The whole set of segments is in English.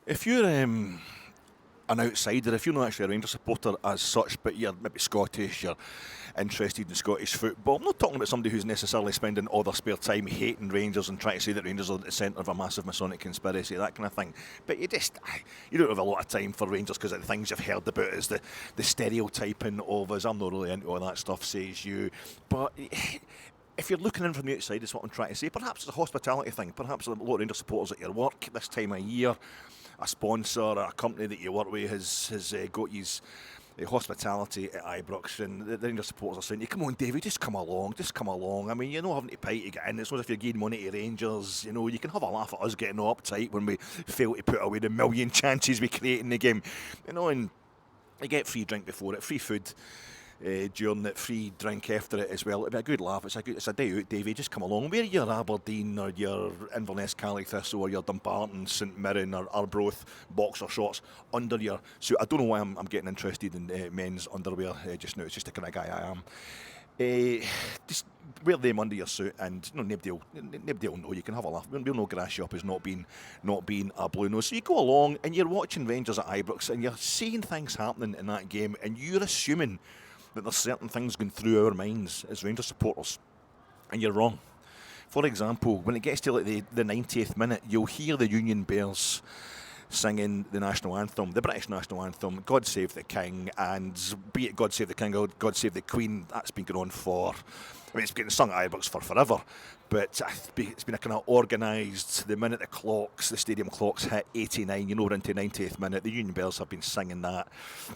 If you're an outsider, if you're not actually a Rangers supporter as such, but you're maybe Scottish, you're interested in Scottish football, I'm not talking about somebody who's necessarily spending all their spare time hating Rangers and trying to say that Rangers are at the centre of a massive Masonic conspiracy, that kind of thing. But you don't have a lot of time for Rangers because of the things you've heard about is the stereotyping of us. I'm not really into all that stuff, says you. But if you're looking in from the outside, is what I'm trying to say. Perhaps it's a hospitality thing. Perhaps a lot of Rangers supporters at your work this time of year, a sponsor or a company that you work with has got his hospitality at Ibrox, and the Rangers supporters are saying, "Come on, David, just come along, just come along." I mean, you're not having to pay to get in. It's not as if you're giving money to Rangers. You know, you can have a laugh at us getting all uptight when we fail to put away the million chances we create in the game. You know, and you get free drink before it, free food during it, free drink after it as well. It'll be a good laugh. It's a day out, Davey. Just come along. Wear your Aberdeen or your Inverness Caley Thistle or your Dumbarton St Mirren or Arbroath boxer shorts under your suit. I don't know why I'm getting interested in men's underwear just now. It's just the kind of guy I am. Just wear them under your suit, and nobody will know. You can have a laugh. We'll know grass you up as not being a blue nose. So you go along and you're watching Rangers at Ibrox, and you're seeing things happening in that game, and you're assuming that there's certain things going through our minds as Rangers supporters, and you're wrong. For example, when it gets to like the 90th minute, you'll hear the Union Bears singing the national anthem, the British national anthem, God Save the King, and be it God Save the King or God Save the Queen, that's been going on it's been sung at Ibrox for forever, but it's been a kind of organised, the minute the stadium clocks hit 89, we're into 90th minute, the Union Bears have been singing that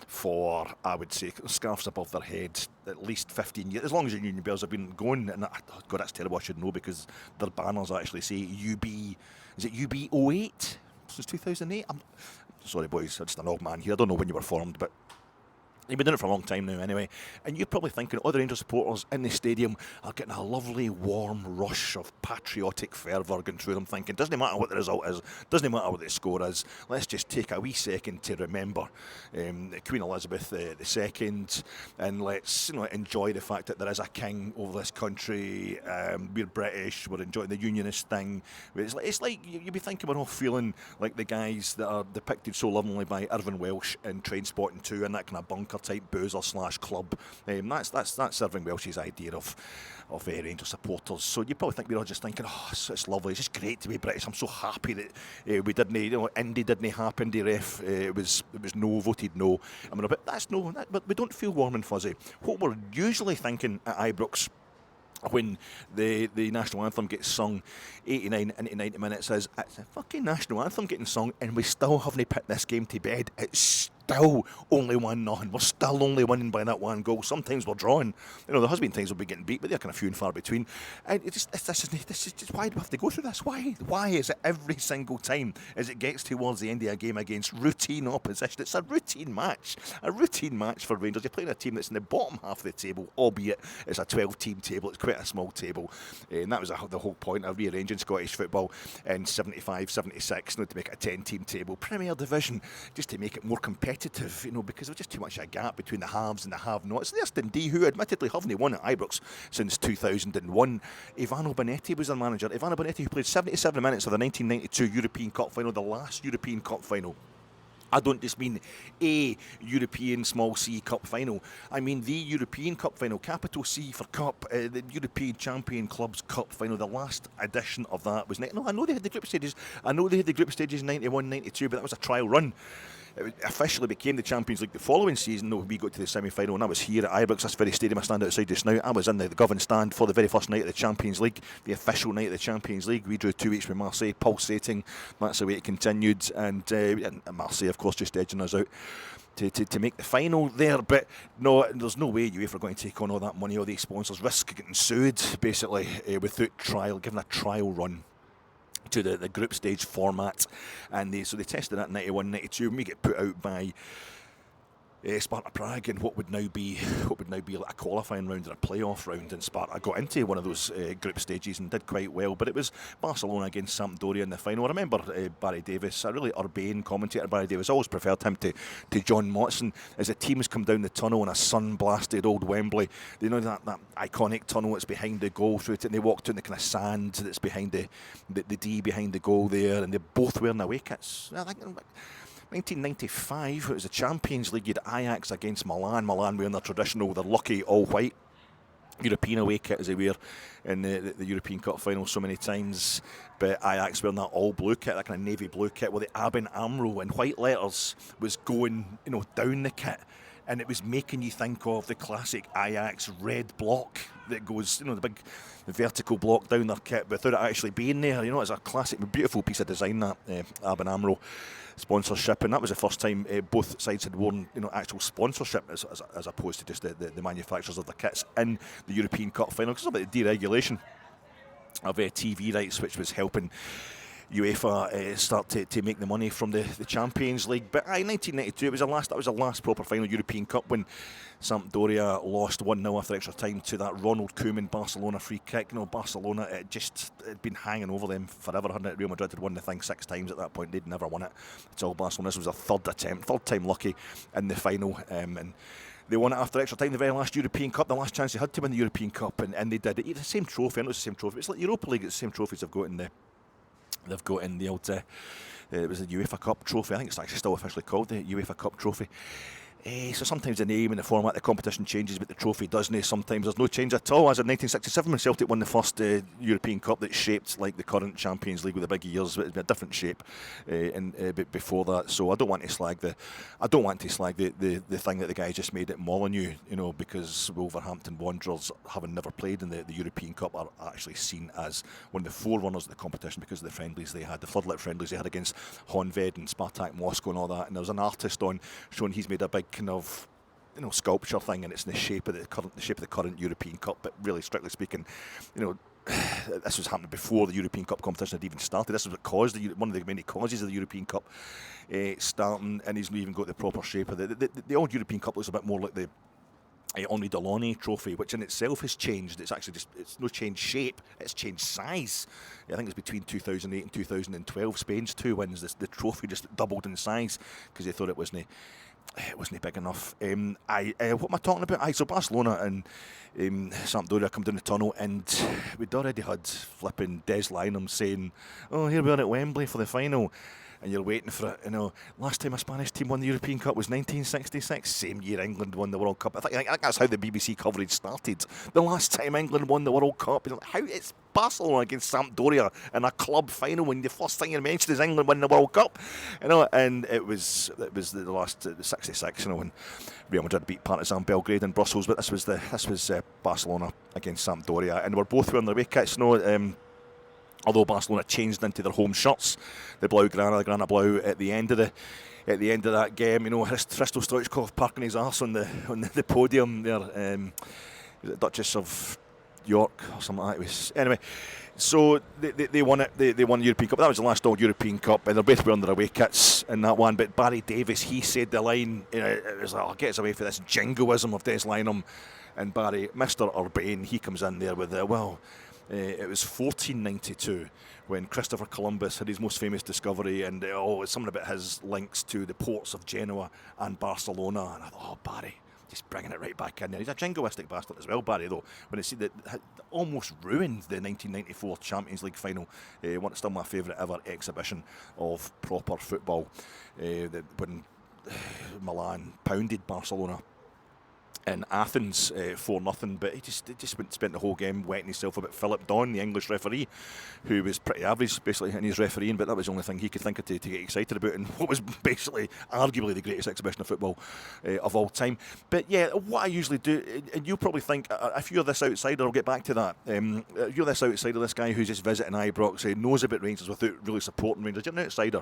for, I would say, scarves above their head, at least 15 years, as long as the Union Bears have been going, and God, that's terrible, I should know, because their banners actually say is it UB08? Since 2008. I'm sorry, boys, I'm just an old man here. I don't know when you were formed, but you've been doing it for a long time now anyway, and you're probably thinking other Rangers supporters in the stadium are getting a lovely warm rush of patriotic fervour going through them, thinking doesn't matter what the result is, doesn't matter what the score is, let's just take a wee second to remember Queen Elizabeth II, and let's enjoy the fact that there is a king over this country. We're British, we're enjoying the unionist thing. It's like you'd be thinking we're all feeling like the guys that are depicted so lovingly by Irvin Welsh in Trainspotting 2 and that kind of bunker type boozer / club. That's Irving Welsh's idea of Rangers supporters. So you probably think we're all just thinking, oh, it's lovely, it's just great to be British. I'm so happy that we didn't, Indy didn't happen. The ref it was no, voted no. I mean, but we don't feel warm and fuzzy. What we're usually thinking at Ibrox when the national anthem gets sung 89 into 90 minutes is it's a fucking national anthem getting sung, and we still haven't put this game to bed. It's still only 1-0. We're still only winning by that one goal. Sometimes we're drawing. There has been times we'll be getting beat, but they're kind of few and far between. And this is just why do we have to go through this? Why is it every single time as it gets towards the end of a game against routine opposition? It's a routine match for Rangers. You're playing a team that's in the bottom half of the table, albeit it's a 12-team table. It's quite a small table, and that was the whole point of rearranging Scottish football in 75, 76, to make it a 10-team table. Premier Division, just to make it more competitive, because there was just too much of a gap between the haves and the have-nots. There's Dundee, who admittedly haven't won at Ibrox since 2001. Ivano Bonetti was their manager. Ivano Bonetti, who played 77 minutes of the 1992 European Cup final, the last European Cup final. I don't just mean a European small C Cup final. I mean the European Cup final, capital C for Cup, the European Champion Clubs Cup final. The last edition of that was... I know they had the group stages. I know they had the group stages 91, 92, but that was a trial run. It officially became the Champions League the following season, though we got to the semi-final, and I was here at Ibrox, this very stadium I stand outside just now. I was in the Govan stand for the very first night of the Champions League, the official night of the Champions League. We drew 2 weeks with Marseille, pulsating. That's the way it continued, and Marseille, of course, just edging us out to make the final there. But no, there's no way UEFA are going to take on all that money, all these sponsors, risk getting sued, basically, without given a trial run to the group stage format, and so they tested that 91, 92, and we get put out by Sparta Prague in what would now be like a qualifying round or a playoff round, and Sparta got into one of those group stages and did quite well. But it was Barcelona against Sampdoria in the final. I remember Barry Davis, a really urbane commentator. Barry Davis, always preferred him to John Motson, as the teams come down the tunnel in a sun-blasted old Wembley. You know that iconic tunnel that's behind the goal through it, and they walked in the kind of sand that's behind the D behind the goal there, and they're both wearing away kits. I think 1995, it was the Champions League. You had Ajax against Milan. Milan wearing their traditional, their lucky all-white European away kit as they wear in the European Cup final so many times. But Ajax wearing that all-blue kit, that kind of navy blue kit, with the Abin AMRO in white letters was going, down the kit. And it was making you think of the classic Ajax red block that goes, the big vertical block down their kit without it actually being there. It's a classic, beautiful piece of design, that Abin AMRO sponsorship. And that was the first time both sides had worn, actual sponsorship as opposed to just the manufacturers of the kits in the European Cup final. Because of the deregulation of TV rights, which was helping UEFA start to make the money from the Champions League. But 1992, that was the last proper final European Cup when Sampdoria lost 1-0 after extra time to that Ronald Koeman Barcelona free kick. Barcelona had been hanging over them forever, hadn't it? Real Madrid had won the thing 6 times at that point. They'd never won it until Barcelona. This was their third time lucky in the final, and they won it after extra time, the very last European Cup, the last chance they had to win the European Cup, and they did it. The same trophy, I know it's the same trophy. It's like Europa League, it's the same trophies they've got in the old, it was the UEFA Cup trophy. I think it's actually still officially called the UEFA Cup trophy. So sometimes the name and the format of the competition changes, but the trophy doesn't. Sometimes there's no change at all. As in 1967, when Celtic won the first European Cup that's shaped like the current Champions League with the big ears, but it's been a different shape before that. So I don't want to slag the thing that the guy just made at Molineux, because Wolverhampton Wanderers, having never played in the European Cup, are actually seen as one of the forerunners of the competition because of the friendlies they had, the floodlit friendlies they had against Honved and Spartak Moscow and all that. And there was an artist on showing he's made a big kind of sculpture thing, and it's in the shape of the current European Cup. But really, strictly speaking, this was happening before the European Cup competition had even started. This was what caused one of the many causes of the European Cup starting, and he's not even got the proper shape of the old European Cup. Looks a bit more like the Henri Delaunay trophy, which in itself has changed. It's actually it's no changed shape, it's changed size. I think it's between 2008 and 2012, Spain's 2 wins, the trophy just doubled in size because they thought it wasn't big enough. What am I talking about? So Barcelona and Sampdoria come down the tunnel, and we'd already had flipping Des Lynam saying, "Oh, here we are at Wembley for the final." And you're waiting for it, Last time a Spanish team won the European Cup was 1966. Same year England won the World Cup. I think that's how the BBC coverage started. The last time England won the World Cup. How it's Barcelona against Sampdoria in a club final when the first thing you mentioned is England win the World Cup. And it was the last 66. When Real Madrid beat Partizan Belgrade in Brussels. But this was Barcelona against Sampdoria, and we're both wearing their away kits. Although Barcelona changed into their home shirts, the Blaugrana, the Grana Blau at the end of that game, Hristo Stoichkov parking his arse on the podium there, the Duchess of York or something like that. It was, anyway, so they won it. They won the European Cup. That was the last old European Cup, and they're both wearing their away kits in that one. But Barry Davis, he said the line, it was like, "I'll get us away for this jingoism of Des Lynam," and Barry, Mr. Urbane, he comes in there with it was 1492 when Christopher Columbus had his most famous discovery, and it's something about his links to the ports of Genoa and Barcelona. And I thought, Barry, just bringing it right back in there. He's a jingoistic bastard as well, Barry, though. When it's that almost ruined the 1994 Champions League final, still my favourite ever exhibition of proper football, when Milan pounded Barcelona in Athens 4-0, but he just spent the whole game wetting himself about Philip Dawn, the English referee, who was pretty average basically in his refereeing, but that was the only thing he could think of to get excited about, and what was basically arguably the greatest exhibition of football of all time. But yeah, what I usually do, and you'll probably think, if you're this outsider, I'll get back to that, if you're this outsider, this guy who's just visiting Ibrox, knows about Rangers without really supporting Rangers, you're an outsider.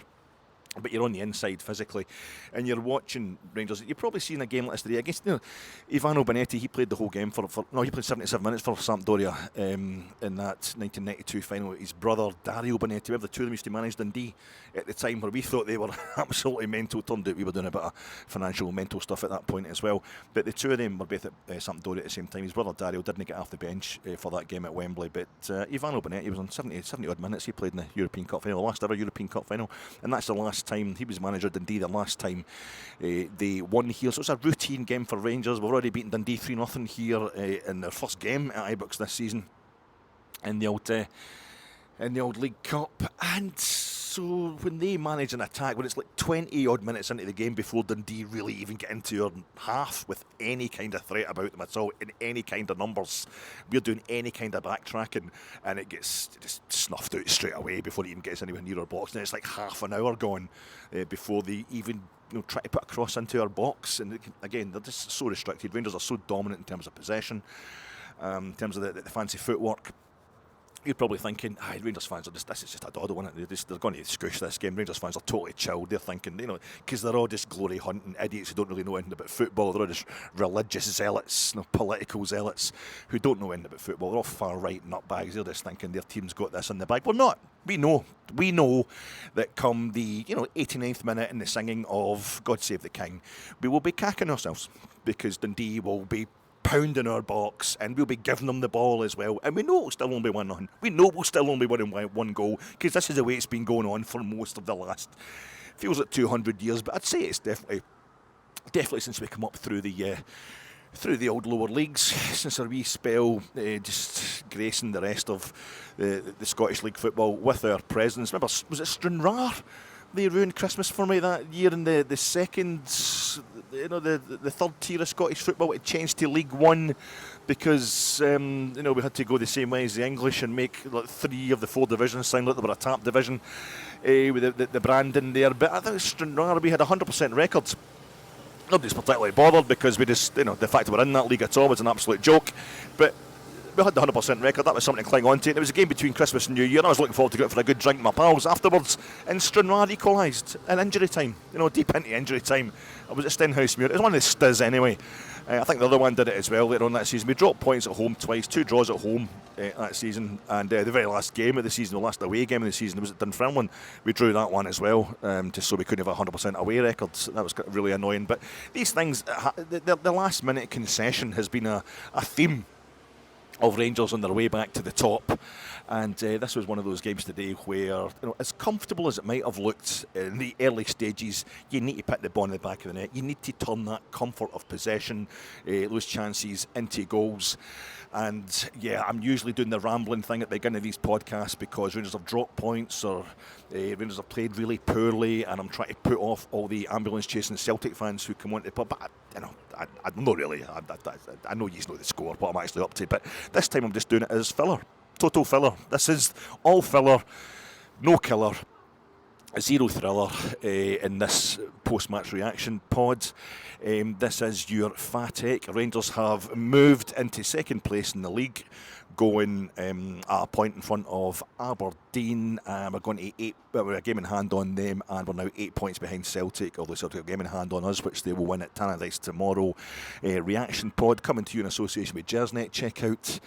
but you're on the inside physically, and you're watching Rangers. You've probably seen a game like this today against Ivano Benetti. He played the whole game he played 77 minutes for Sampdoria in that 1992 final. His brother Dario Benetti, the two of them used to manage Dundee at the time, where we thought they were absolutely mental. Turned out we were doing a bit of financial mental stuff at that point as well. But the two of them were both at Sampdoria at the same time. His brother Dario didn't get off the bench for that game at Wembley, but Ivano Benetti was on 70 odd minutes. He played in the European Cup final, the last ever European Cup final, and that's the last time he was manager of Dundee, the last time they won here. So it's a routine game for Rangers. We've already beaten Dundee 3-0 here in their first game at Ibrox this season in the old League Cup. And so when they manage an attack, when it's like 20 odd minutes into the game before Dundee really even get into your half with any kind of threat about them at all, in any kind of numbers, we're doing any kind of backtracking, and it gets just snuffed out straight away before it even gets anywhere near our box. And it's like half an hour gone before they even try to put a cross into our box. And again, they're just so restricted. Rangers are so dominant in terms of possession, in terms of the fancy footwork. You're probably thinking, Rangers fans this is just a doddle, isn't it? They're going to scoosh this game. Rangers fans are totally chilled. They're thinking, because they're all just glory hunting idiots who don't really know anything about football. They're all just religious zealots, political zealots who don't know anything about football. They're all far right nutbags. They're just thinking their team's got this in the bag. We're not. We know that come the 89th minute in the singing of God Save the King, we will be cacking ourselves, because Dundee will be pounding our box, and we'll be giving them the ball as well. And we know it'll still only be 1-0. We know we'll still only win one goal, because this is the way it's been going on for most of the last, feels like 200 years, but I'd say it's definitely since we come up through the old lower leagues, since our wee spell just gracing the rest of the Scottish League football with our presence. Remember, was it Stranraer? They ruined Christmas for me that year in the second, the third tier of Scottish football. It changed to League One because we had to go the same way as the English and make 3 of the 4 divisions sound like they were a tap division with the branding there. But I think Stranraer, we had 100% records. Nobody's particularly bothered, because we just, the fact that we're in that league at all was an absolute joke. But we had the 100% record. That was something to cling on to. And it was a game between Christmas and New Year. I was looking forward to go out for a good drink with my pals afterwards. And Stranraer equalised in injury time. Deep into injury time. I was at Stenhousemuir. It was one of the Stiz anyway. I think the other one did it as well later on that season. We dropped points at home twice, 2 draws at home that season. And the very last game of the season, the last away game of the season, was at Dunfermline. We drew that one as well, just so we couldn't have a 100% away records. That was really annoying. But these things, the last minute concession has been a theme of Rangers on their way back to the top, and this was one of those games today where, as comfortable as it might have looked in the early stages, you need to put the ball in the back of the net. You need to turn that comfort of possession, those chances, into goals. And yeah, I'm usually doing the rambling thing at the beginning of these podcasts because Rangers have dropped points or Rangers have played really poorly, and I'm trying to put off all the ambulance chasing Celtic fans who come on to the pub. But I'm not really. I know you know the score, what I'm actually up to. But this time I'm just doing it as filler, total filler. This is all filler, no killer. Zero thriller in this post-match reaction pod. This is your FATEC. Rangers have moved into second place in the league, going a point in front of Aberdeen. We're going to 8. We're a game in hand on them, and we're now 8 points behind Celtic. Although Celtic have a game in hand on us, which they will win at Tannadice tomorrow. Reaction pod coming to you in association with Jersnet. Check out.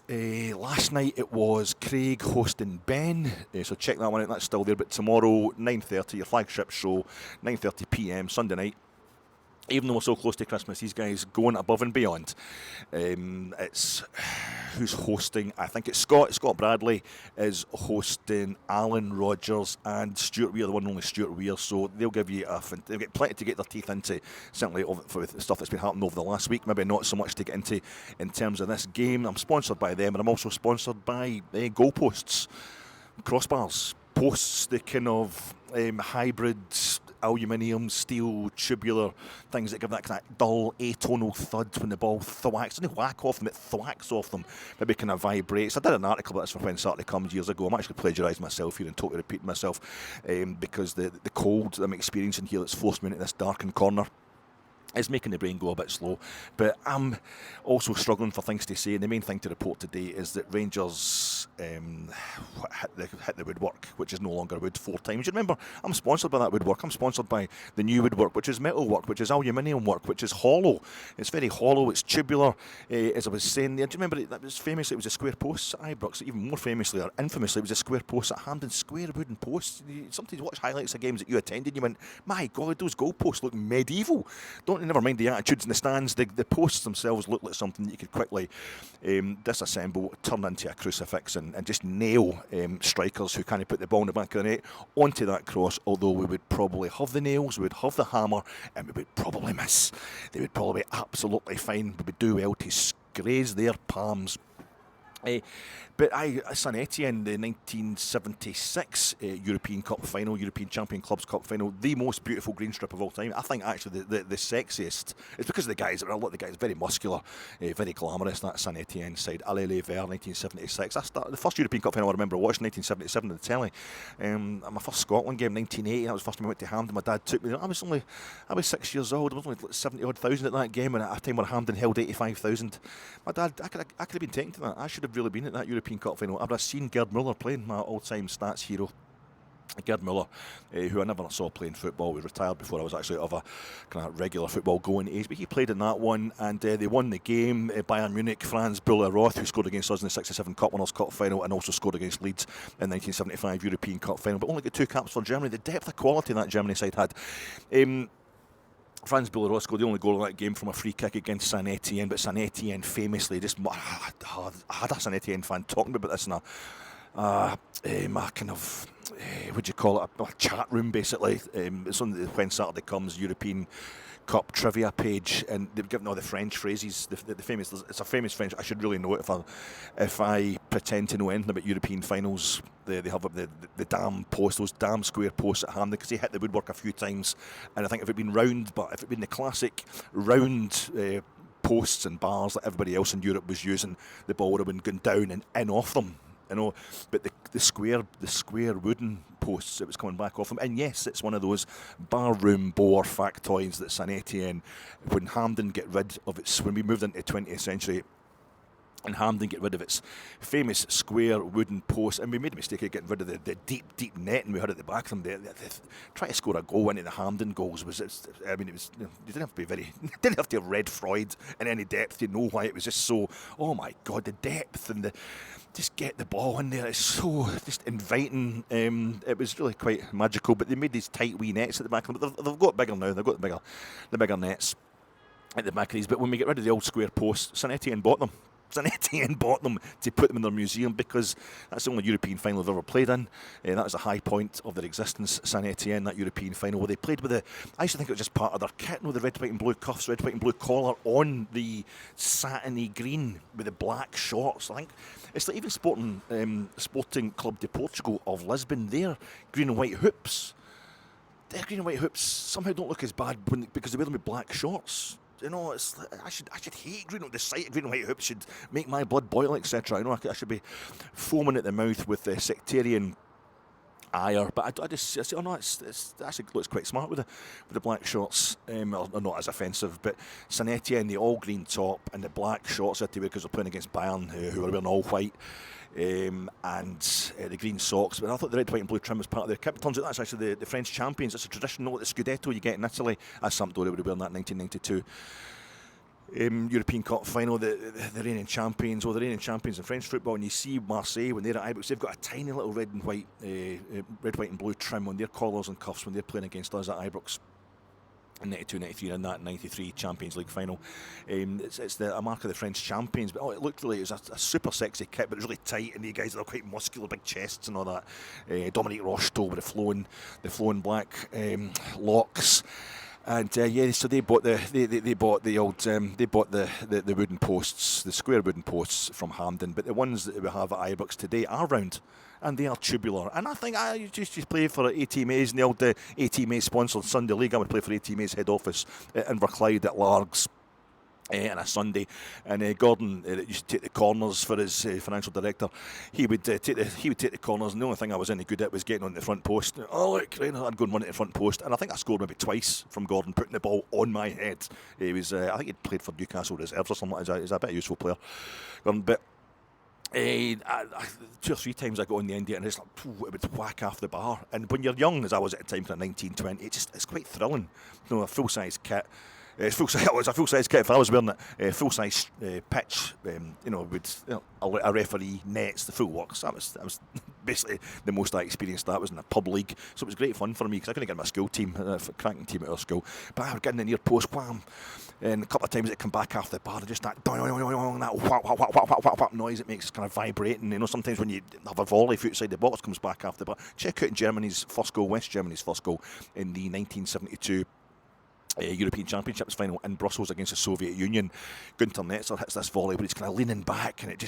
Last night it was Craig hosting Ben, so check that one out, that's still there. But tomorrow, 9:30, your flagship show, 9:30 p.m, Sunday night. Even though we're so close to Christmas, these guys going above and beyond. It's who's hosting? I think it's Scott. Scott Bradley is hosting Alan Rogers and Stuart Weir, the one and only Stuart Weir. So they'll give you they'll get plenty to get their teeth into. Certainly for the stuff that's been happening over the last week. Maybe not so much to get into in terms of this game. I'm sponsored by them, and I'm also sponsored by goalposts, crossbars, posts, the kind of hybrid aluminium, steel, tubular things that give that kind of dull atonal thud when the ball thwacks. Doesn't whack off them, it thwacks off them. Maybe kind of vibrates. I did an article about this for When Saturday Comes years ago. I'm actually plagiarising myself here and totally repeating myself because the cold that I'm experiencing here that's forced me into this darkened corner It's making the brain go a bit slow, but I'm also struggling for things to say. And the main thing to report today is that Rangers hit the Woodwork, which is no longer wood, 4 times. You remember, I'm sponsored by that Woodwork. I'm sponsored by the new Woodwork, which is metal work, which is aluminium work, which is hollow. It's very hollow. It's tubular, as I was saying there. Do you remember that was famously it was a square post at Ibrox? Even more famously or infamously, it was a square post at Hampden. Square wooden posts. Sometimes watch highlights of games that you attended. You went, my God, those goalposts look medieval. Never mind the attitudes in the stands, the posts themselves look like something that you could quickly disassemble, turn into a crucifix and just nail strikers who can't put the ball in the back of the net onto that cross, although we would probably have the nails, we would have the hammer, and we would probably miss. They would probably be absolutely fine. We would do well to graze their palms. But Saint Etienne, the 1976 European Cup final, European Champion Clubs Cup final, the most beautiful green strip of all time. I think actually the sexiest. It's because of the guys. A lot of the guys very muscular, very glamorous. That Saint Etienne side, Allez les Verts, 1976. The first European Cup final I remember watching 1977 on the telly. My first Scotland game, 1980. That was the first time I went to Hampden. My dad took me there. I was 6 years old. I was only 70,000 at that game, and at a time where Hampden held 85,000. My dad, I could have been taken to that. I should have really been at that European Cup final. I've seen Gerd Muller playing, my all-time stats hero. Gerd Muller, who I never saw playing football, was retired before I was actually of a kind of regular football going age, but he played in that one, and they won the game. Bayern Munich, Franz Bühler-Roth, who scored against us in the 67 Cup Winners' Cup final and also scored against Leeds in 1975 European Cup final, but only got 2 caps for Germany. The depth of quality that Germany side had. Franz Bühler-Roth scored the only goal of that game from a free kick against Saint Etienne, but Saint Etienne famously, I had a Saint Etienne fan talking about this in a kind of, what do you call it, a chat room basically. It's on the When Saturday Comes European Cup trivia page, and they've given all the French phrases. The famous, it's a famous French. I should really know it if I pretend to know anything about European finals. They have the damn post, those damn square posts at Hampden, because they hit the woodwork a few times, and I think if it'd been round, but if it'd been the classic round posts and bars that everybody else in Europe was using, the ball would have been going down and in off them. You know, but the square wooden posts, it was coming back off them. And yes, it's one of those barroom bore factoids that Saint Etienne, when Hampden get rid of its, when we moved into the 20th century, and Hampden get rid of its famous square wooden post, and we made a mistake of getting rid of the deep net, and we had at the back of them. They try to score a goal into the Hampden goals was, you didn't have to be didn't have to have read Freud in any depth to know why it was just so. Oh my God, the depth and just get the ball in there. It's so just inviting. It was really quite magical. But they made these tight wee nets at the back of them. They've got bigger now. They've got the bigger nets at the back of these. But when we get rid of the old square posts, Saint Etienne bought them. Saint Etienne bought them to put them in their museum because that's the only European final they've ever played in. That was a high point of their existence, Saint Etienne, that European final, where they played with I used to think it was just part of their kit, the red, white and blue cuffs, red, white and blue collar on the satiny green with the black shorts. I think it's like even Sporting Club de Portugal of Lisbon, their green and white hoops. Their green and white hoops somehow don't look as bad because they wear them with black shorts. You know, I should hate green. The sight of green and white hoops should make my blood boil, etc. You know, I should be foaming at the mouth with sectarian ire. But I just say, oh no, it actually looks quite smart with the black shorts. Or not as offensive, but Saint Etienne, the all green top and the black shorts that they wear because they're playing against Bayern, who are wearing all white. And the green socks, but I thought the red, white and blue trim was part of their kit. It turns out that's actually the French champions. It's a traditional, like the Scudetto you get in Italy, as Sampdoria would have worn that 1992 European Cup final, the reigning champions, the reigning champions in French football. And you see Marseille when they're at Ibrox, they've got a tiny little red, white and blue trim on their collars and cuffs when they're playing against us at Ibrox. In 92-93 in that 93 Champions League final. It's a mark of the French champions, but it looked like it was a super sexy kit, but it was really tight, and the guys that are quite muscular, big chests and all that. Dominique Rocheteau with the flowing black locks. And so they bought the wooden posts, the square wooden posts from Hampden, but the ones that we have at Ibrox today are round, and they are tubular. And I think I used to play for AT Mays in the old AT Mays sponsored Sunday League. I would play for AT Mays head office at Inverclyde at Largs. on a Sunday, and Gordon used to take the corners for his financial director. He would take the corners, and the only thing I was any good at was getting on the front post. Oh look, I'd go and run at the front post, and I think I scored maybe twice from Gordon putting the ball on my head. He was, I think he'd played for Newcastle Reserves or something like that. He's a bit of a useful player, but. 2 or 3 times I got on the end of it and it's like, it would whack off the bar. And when you're young, as I was at the time, kind of 19, 20, it's quite thrilling. A full-size kit. It was a full-size kit if I was wearing it. Full-size pitch, with a referee, nets, the full works. That was basically the most I experienced. That was in a pub league, so it was great fun for me because I couldn't get my school team, a cracking team at our school. But I would get in the near post, wham, and a couple of times it come back off the bar, just that whap noise it makes, it's kind of vibrating. Sometimes when you have a volley outside the box comes back off the bar. Check out Germany's first goal, West Germany's first goal in the 1972 European Championships final in Brussels against the Soviet Union. Gunter Netzer hits this volley, but he's kind of leaning back, and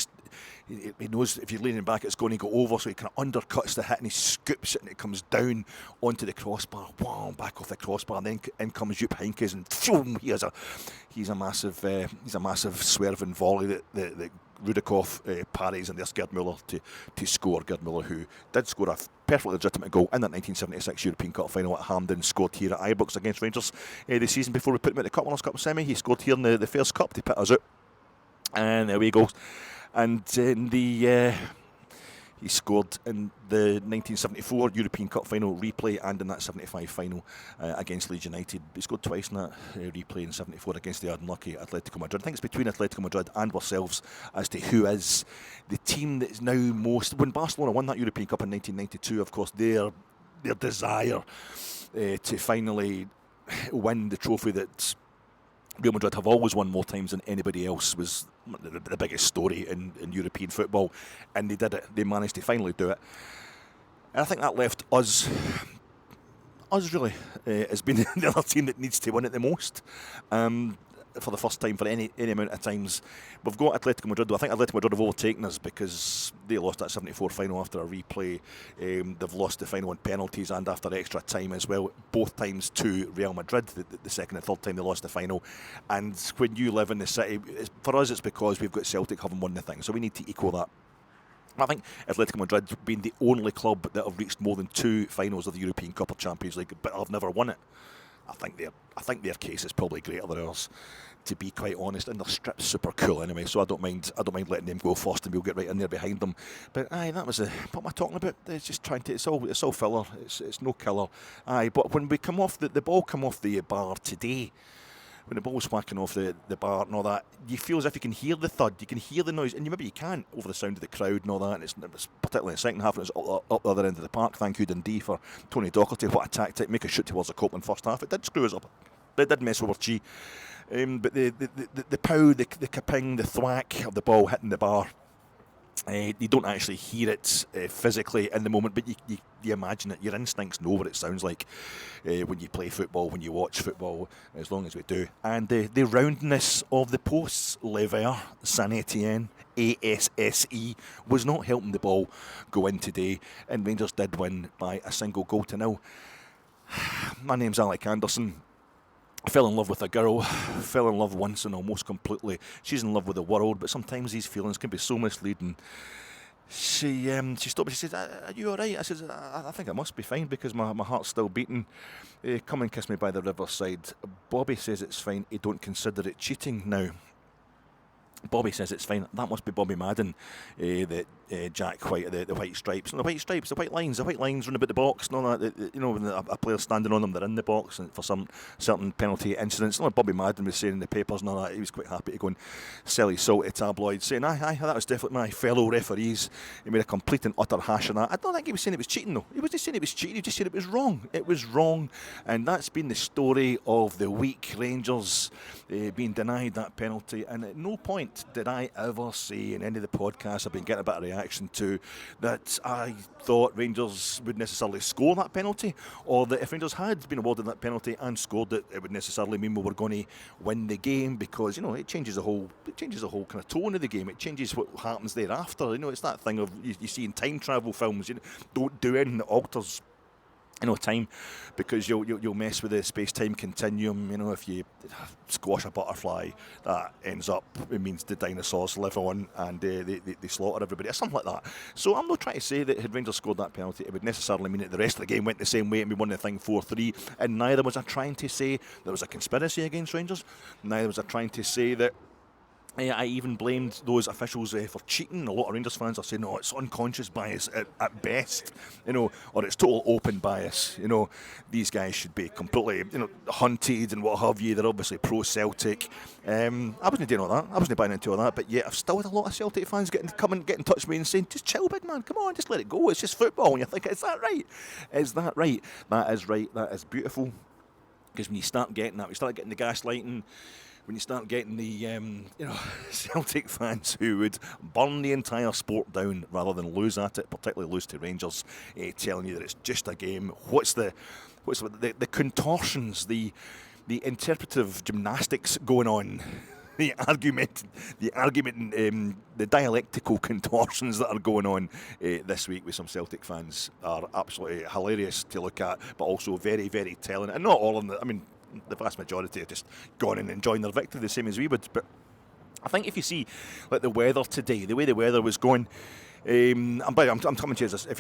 he knows if you're leaning back, it's going to go over, so he kind of undercuts the hit and he scoops it, and it comes down onto the crossbar, back off the crossbar, and then in comes Jupp Heynckes, and he's a massive swerving volley that Rudikoff parries, and there's Gerd Muller to score. Gerd Muller, who did score a perfectly legitimate goal in that 1976 European Cup final at Hampden, scored here at Ibrox against Rangers the season before we put him at the Cup Winners' Cup semi. He scored here in the First Cup to put us out, and there we go. And in he scored in the 1974 European Cup final replay and in that 75 final against Leeds United. He scored twice in that replay in 74 against the unlucky Atletico Madrid. I think it's between Atletico Madrid and ourselves as to who is the team that is now most... When Barcelona won that European Cup in 1992, of course, their desire to finally win the trophy that Real Madrid have always won more times than anybody else was the biggest story in European football, and they did it. They managed to finally do it, and I think that left us really as being the other team that needs to win it the most. For the first time for any amount of times. We've got Atletico Madrid. I think Atletico Madrid have overtaken us because they lost that 74 final after a replay. They've lost the final on penalties and after extra time as well, both times to Real Madrid, the second and third time they lost the final. And when you live in the city, for us it's because we've got Celtic having won the thing, so we need to equal that. I think Atletico Madrid being the only club that have reached more than 2 finals of the European Cup or Champions League but have never won it. I think their case is probably greater than ours, to be quite honest, and their strip's super cool anyway, so I don't mind letting them go first and we'll get right in there behind them. But that was what am I talking about? It's just trying to, it's all filler, it's no killer. But when we come off the ball come off the bar today, when the ball's whacking off the bar and all that, you feel as if you can hear the thud, you can hear the noise, and maybe you can't over the sound of the crowd and all that. And it's particularly in the second half, it was up the other end of the park. Thank you, Dundee, for Tony Docherty. What a tactic, make a shoot towards the Copland first half. It did screw us up, but it did mess over Chi. But the pow, the kaping, the thwack of the ball hitting the bar, you don't actually hear it physically in the moment, but you imagine it. Your instincts know what it sounds like when you play football, when you watch football, as long as we do. And the roundness of the posts, Lever, Saint-Étienne, ASSE, was not helping the ball go in today, and Rangers did win by a single goal to nil. My name's Alec Anderson. I fell in love with a girl, fell in love once and almost completely. She's in love with the world, but sometimes these feelings can be so misleading. She stopped me, she said, "Are you alright?" I said, I think I must be fine because my heart's still beating. Come and kiss me by the riverside. Bobby says it's fine, he don't consider it cheating now. Bobby says it's fine. That must be Bobby Madden, the Jack White, the white stripes. And the white stripes, the white lines run about the box and all that. When a player's standing on them, they're in the box and for some certain penalty incidents. Bobby Madden was saying in the papers and all that, he was quite happy to go and sell his salty tabloids, saying, aye, that was definitely my fellow referees. He made a complete and utter hash of that. I don't think he was saying it was cheating, though. He wasn't saying it was cheating, he just said it was wrong. It was wrong. And that's been the story of the week. Rangers being denied that penalty. And at no point did I ever say in any of the podcasts I've been getting a bit of reaction to that I thought Rangers would necessarily score that penalty, or that if Rangers had been awarded that penalty and scored it, it would necessarily mean we were going to win the game, because it changes the whole kind of tone of the game. It changes what happens thereafter. It's that thing of you see in time travel films. Don't do anything that alters time, because you'll mess with the space-time continuum. If you squash a butterfly, that ends up, it means the dinosaurs live on and they slaughter everybody or something like that. So I'm not trying to say that had Rangers scored that penalty, it would necessarily mean that the rest of the game went the same way and we won the thing 4-3, and neither was I trying to say there was a conspiracy against Rangers, neither was I trying to say that I even blamed those officials for cheating. A lot of Rangers fans are saying, no, it's unconscious bias at best, or it's total open bias. These guys should be completely, hunted and what have you. They're obviously pro-Celtic. I wasn't doing all that. I wasn't buying into all that. But yet I've still had a lot of Celtic fans get in touch with me and saying, just chill, big man, come on, just let it go. It's just football. And you're thinking, is that right? Is that right? That is right. That is beautiful. Because when you start getting that, we start getting the gaslighting, when you start getting the Celtic fans who would burn the entire sport down rather than lose at it, particularly lose to Rangers, telling you that it's just a game. What's the contortions, the interpretive gymnastics going on, the dialectical contortions that are going on this week with some Celtic fans are absolutely hilarious to look at, but also very, very telling. And not all of them. I mean, the vast majority have just gone and enjoying their victory the same as we would. But I think if you see like the weather today, the way the weather was going, I'm coming to you as if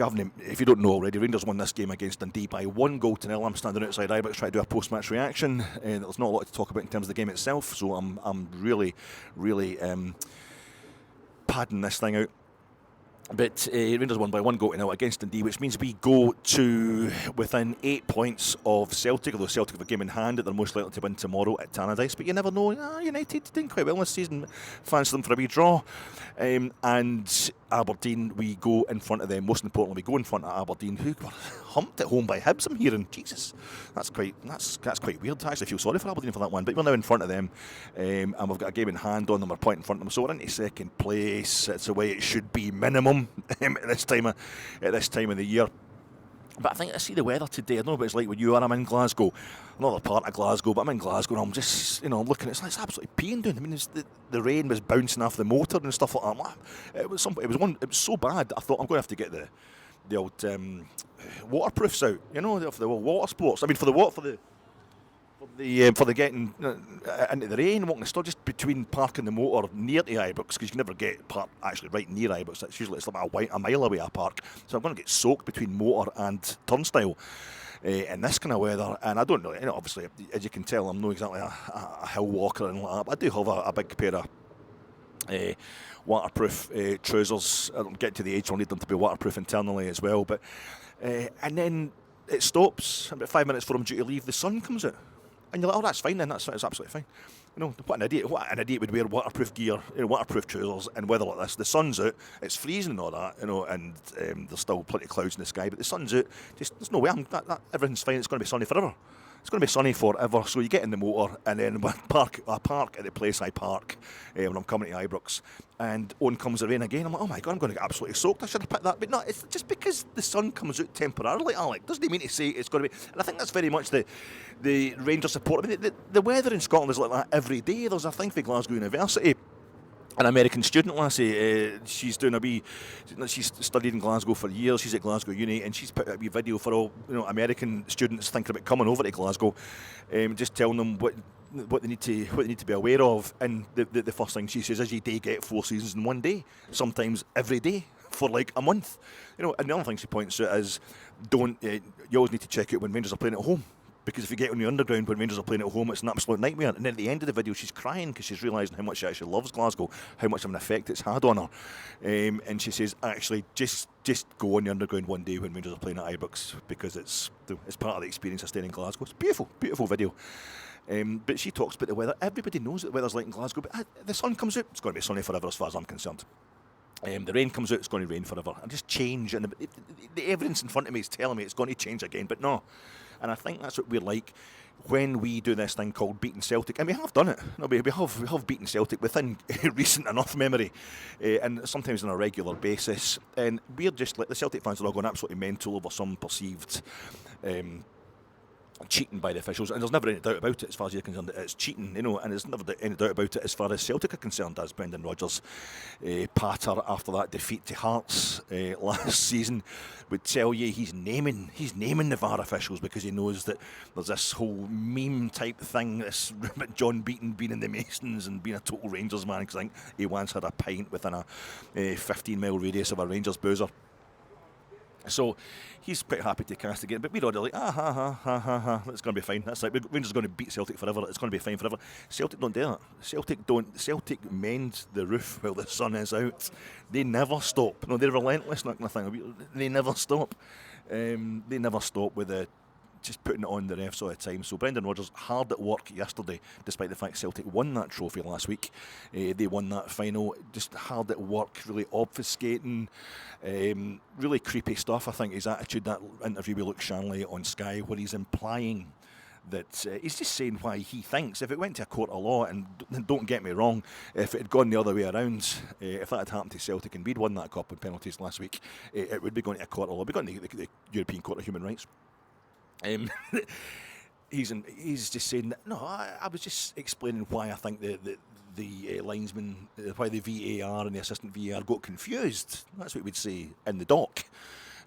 you don't know already, Rangers won this game against Dundee by 1-0. I'm standing outside Ibrox trying to do a post-match reaction. There's not a lot to talk about in terms of the game itself, so I'm really padding this thing out. But Rangers won by 1-0 against Dundee, which means we go to within 8 points of Celtic, although Celtic have a game in hand that they're most likely to win tomorrow at Tannadice. But you never know. United doing quite well this season. Fancy them for a wee draw. And Aberdeen, we go in front of them. Most importantly, we go in front of Aberdeen, who were humped at home by Hibs. I'm hearing, Jesus, that's quite weird. I actually feel sorry for Aberdeen for that one. But we're now in front of them, and we've got a game in hand on them. We're a point in front of them, so we're into second place. It's the way it should be, minimum at this time of the year. But I think I see the weather today. I don't know what it's like when you are. I'm in Glasgow, another part of Glasgow, but I'm in Glasgow and I'm just, looking. It's absolutely peeing down. I mean, the rain was bouncing off the motor and stuff like that. It was so bad. I thought I'm going to have to get the old waterproofs out. For the water sports. I mean, for the getting into the rain, walking the store, just between parking the motor near to Ibrox, because you can never get parked actually right near Ibrox. It's like a mile away I park, so I'm going to get soaked between motor and turnstile in this kind of weather. And I don't know, obviously, as you can tell, I'm not exactly a hill walker and like that, but I do have a big pair of waterproof trousers. I don't get to the age where I need them to be waterproof internally as well. But and then it stops about 5 minutes before I'm due to leave. The sun comes out. And you're like, oh, that's fine then, that's absolutely fine. What an idiot would wear waterproof gear, waterproof trousers in weather like this. The sun's out, it's freezing and all that, and there's still plenty of clouds in the sky, but the sun's out, there's no way, everything's fine, it's going to be sunny forever. It's going to be sunny forever, so you get in the motor, and then I park at the place I park when I'm coming to Ibrox, and on comes the rain again. I'm like, oh my God, I'm going to get absolutely soaked. I should have picked that. But no, it's just because the sun comes out temporarily, Alec, doesn't he mean to say it's going to be. And I think that's very much the Rangers support. I mean, the weather in Scotland is like that every day. There's a thing for Glasgow University. An American student lassie, she's studied in Glasgow for years. She's at Glasgow Uni, and she's put out a wee video for all American students thinking about coming over to Glasgow, just telling them what they need to be aware of. And the first thing she says is, you do get 4 seasons in one day, sometimes every day for like a month. And the other thing she points out is, you always need to check out when Rangers are playing at home. Because if you get on the underground when Rangers are playing at home, it's an absolute nightmare. And then at the end of the video, she's crying because she's realising how much she actually loves Glasgow, how much of an effect it's had on her. And she says, actually, just go on the underground one day when Rangers are playing at Ibrox, because it's part of the experience of staying in Glasgow. It's beautiful, beautiful video. But she talks about the weather. Everybody knows what the weather's like in Glasgow, but the sun comes out, it's going to be sunny forever as far as I'm concerned. The rain comes out, it's going to rain forever. And just change. And the evidence in front of me is telling me it's going to change again, but no. And I think that's what we're like when we do this thing called beating Celtic. And we have done it. No, we have beaten Celtic within recent enough memory, and sometimes on a regular basis. And we're just like, the Celtic fans are all going absolutely mental over some perceived cheating by the officials, and there's never any doubt about it as far as you're concerned. It's cheating, and there's never any doubt about it as far as Celtic are concerned, as Brendan Rodgers' patter after that defeat to Hearts last season would tell you. He's naming the VAR officials because he knows that there's this whole meme type thing, this John Beaton being in the Masons and being a total Rangers man, because I think he once had a pint within a 15-mile radius of a Rangers boozer. So he's quite happy to castigate, but we're already like, that's going to be fine. That's like, Rangers are going to beat Celtic forever. It's going to be fine forever. Celtic don't do that. Celtic mend the roof while the sun is out. They never stop. No, they're relentless. Not going to think. They never stop. They never stop with just putting it on the refs all the time. So Brendan Rodgers hard at work yesterday, despite the fact Celtic won that trophy last week. They won that final, just hard at work, really obfuscating, really creepy stuff. I think his attitude, that interview with Luke Shanley on Sky, where he's implying that he's just saying why he thinks if it went to a court of law, and don't get me wrong, if it had gone the other way around, if that had happened to Celtic and we'd won that cup with penalties last week, it would be going to a court of law. It would be going to the European Court of Human Rights. He's just saying that, no, I was just explaining why I think the linesman, why the VAR and the assistant VAR got confused. That's what we'd say in the dock.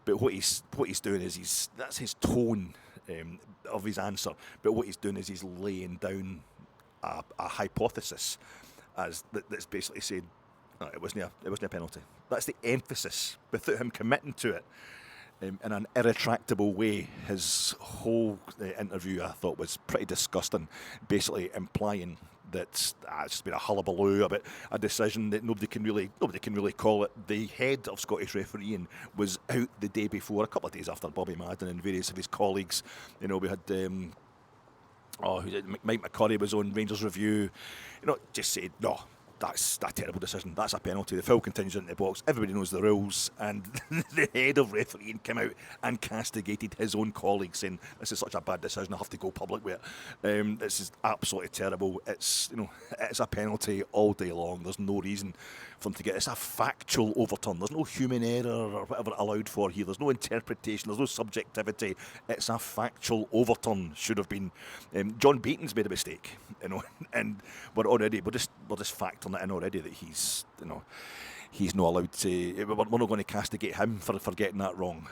But what he's doing is that's his tone of his answer. But what he's doing is he's laying down a hypothesis that's basically saying it wasn't a penalty. That's the emphasis without him committing to it. In an irretractable way. His whole interview, I thought, was pretty disgusting, basically implying that it's just been a hullabaloo about a decision that nobody can really call it. The head of Scottish refereeing was out the day before, a couple of days after Bobby Madden and various of his colleagues. We had Mike McCurry was on Rangers Review, just said, no, that's a terrible decision. That's a penalty. The foul continues in the box. Everybody knows the rules. And the head of refereeing came out and castigated his own colleagues, saying, this is such a bad decision, I have to go public with it. This is absolutely terrible. It's a penalty all day long. There's no reason for them to get it. It's a factual overturn. There's no human error or whatever allowed for here. There's no interpretation. There's no subjectivity. It's a factual overturn. Should have been. John Beaton's made a mistake, and we're just factoring it in already that he's not allowed to. We're not going to castigate him for getting that wrong.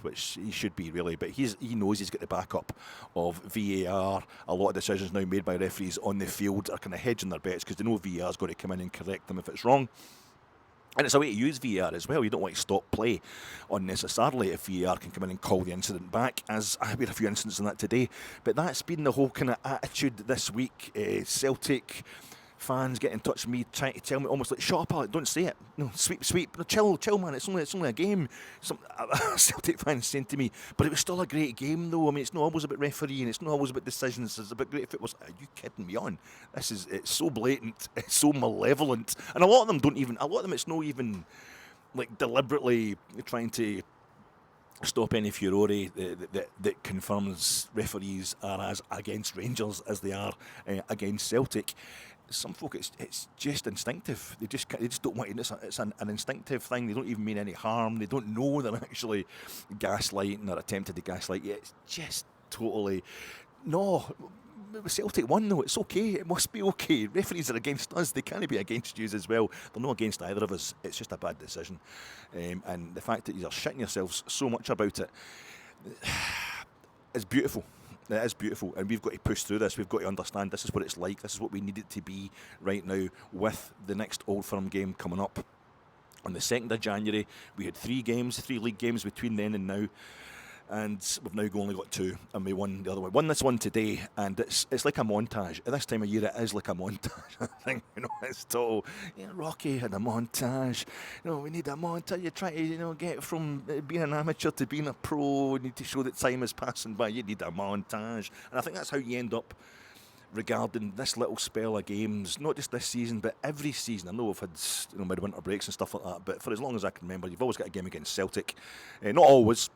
Which he should be, really, but he knows he's got the backup of VAR. A lot of decisions now made by referees on the field are kind of hedging their bets because they know VAR's going to come in and correct them if it's wrong. And it's a way to use VAR as well. You don't want to stop play unnecessarily if VAR can come in and call the incident back, as I had a few incidents in that today. But that's been the whole kind of attitude this week. Celtic fans get in touch with me trying to tell me almost like, shut up, Alec, don't say it. No, sweep. No, chill, man. It's only a game. Celtic fans saying to me, but it was still a great game, though. I mean, it's not always about refereeing. It's not always about decisions. It's about great football. Are you kidding me on? It's so blatant. It's so malevolent. And a lot of them, it's not even like deliberately trying to stop any furore that confirms referees are as against Rangers as they are against Celtic. Some folk, it's just instinctive. They just don't want to. It's an instinctive thing. They don't even mean any harm. They don't know they're actually gaslighting or attempted to gaslight you. It's just totally no. Celtic won though. It's okay. It must be okay. Referees are against us. They can't be against you as well. They're not against either of us. It's just a bad decision. And the fact that you're shitting yourselves so much about it is beautiful. It is beautiful, and we've got to push through this. We've got to understand this is what it's like. This is what we need it to be right now with the next Old Firm game coming up on the 2nd of January. We had 3 league games between then and now, and we've now only got 2, and we won the other one. Won this one today, and it's like a montage. At this time of year, it is like a montage. I think, it's total. Rocky had a montage. We need a montage. You try to, get from being an amateur to being a pro. You need to show that time is passing by. You need a montage, and I think that's how you end up regarding this little spell of games, not just this season, but every season. I know we've had midwinter breaks and stuff like that, but for as long as I can remember, you've always got a game against Celtic. Not always.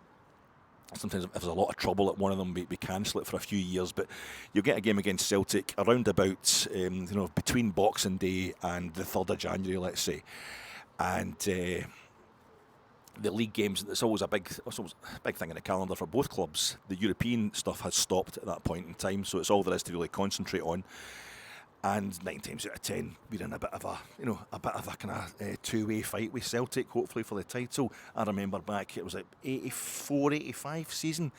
Sometimes if there's a lot of trouble at one of them, we cancel it for a few years, but you'll get a game against Celtic around about between Boxing Day and the 3rd of January, let's say, and the league games, it's always a big thing in the calendar for both clubs. The European stuff has stopped at that point in time, so it's all there is to really concentrate on. And 9 times out of 10, we're in a bit of a kind of two-way fight with Celtic, hopefully for the title. I remember back, it was like 84, 85 season.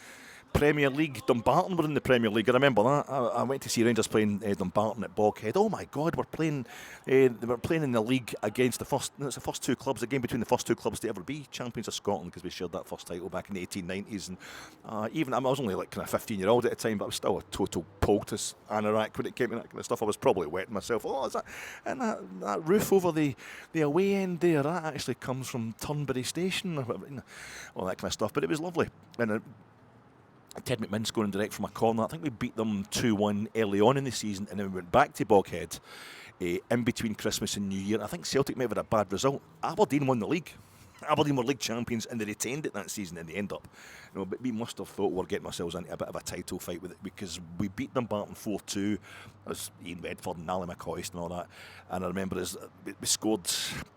Premier League, Dumbarton were in the Premier League. I remember that. I went to see Rangers playing Dumbarton at Boghead. Oh my God, we're playing. They were playing in the league against it's the first two clubs. A game between the first two clubs to ever be champions of Scotland, because we shared that first title back in the 1890s. And even I was only like kind of 15-year-old at the time, but I was still a total poultice anorak when it came to that kind of stuff. I was probably wetting myself. Oh, is that? And that roof over the away end there, that actually comes from Turnberry Station, or all that kind of stuff. But it was lovely. And Ted McMinn scoring direct from a corner. I think we beat them 2-1 early on in the season, and then we went back to Boghead in between Christmas and New Year. I think Celtic may have had a bad result. Aberdeen won the league. Aberdeen were league champions, and they retained it that season in the end up. But we must have thought we were getting ourselves into a bit of a title fight with it, because we beat Dumbarton 4-2. As Ian Redford and Ali McCoist and all that. And I remember we scored,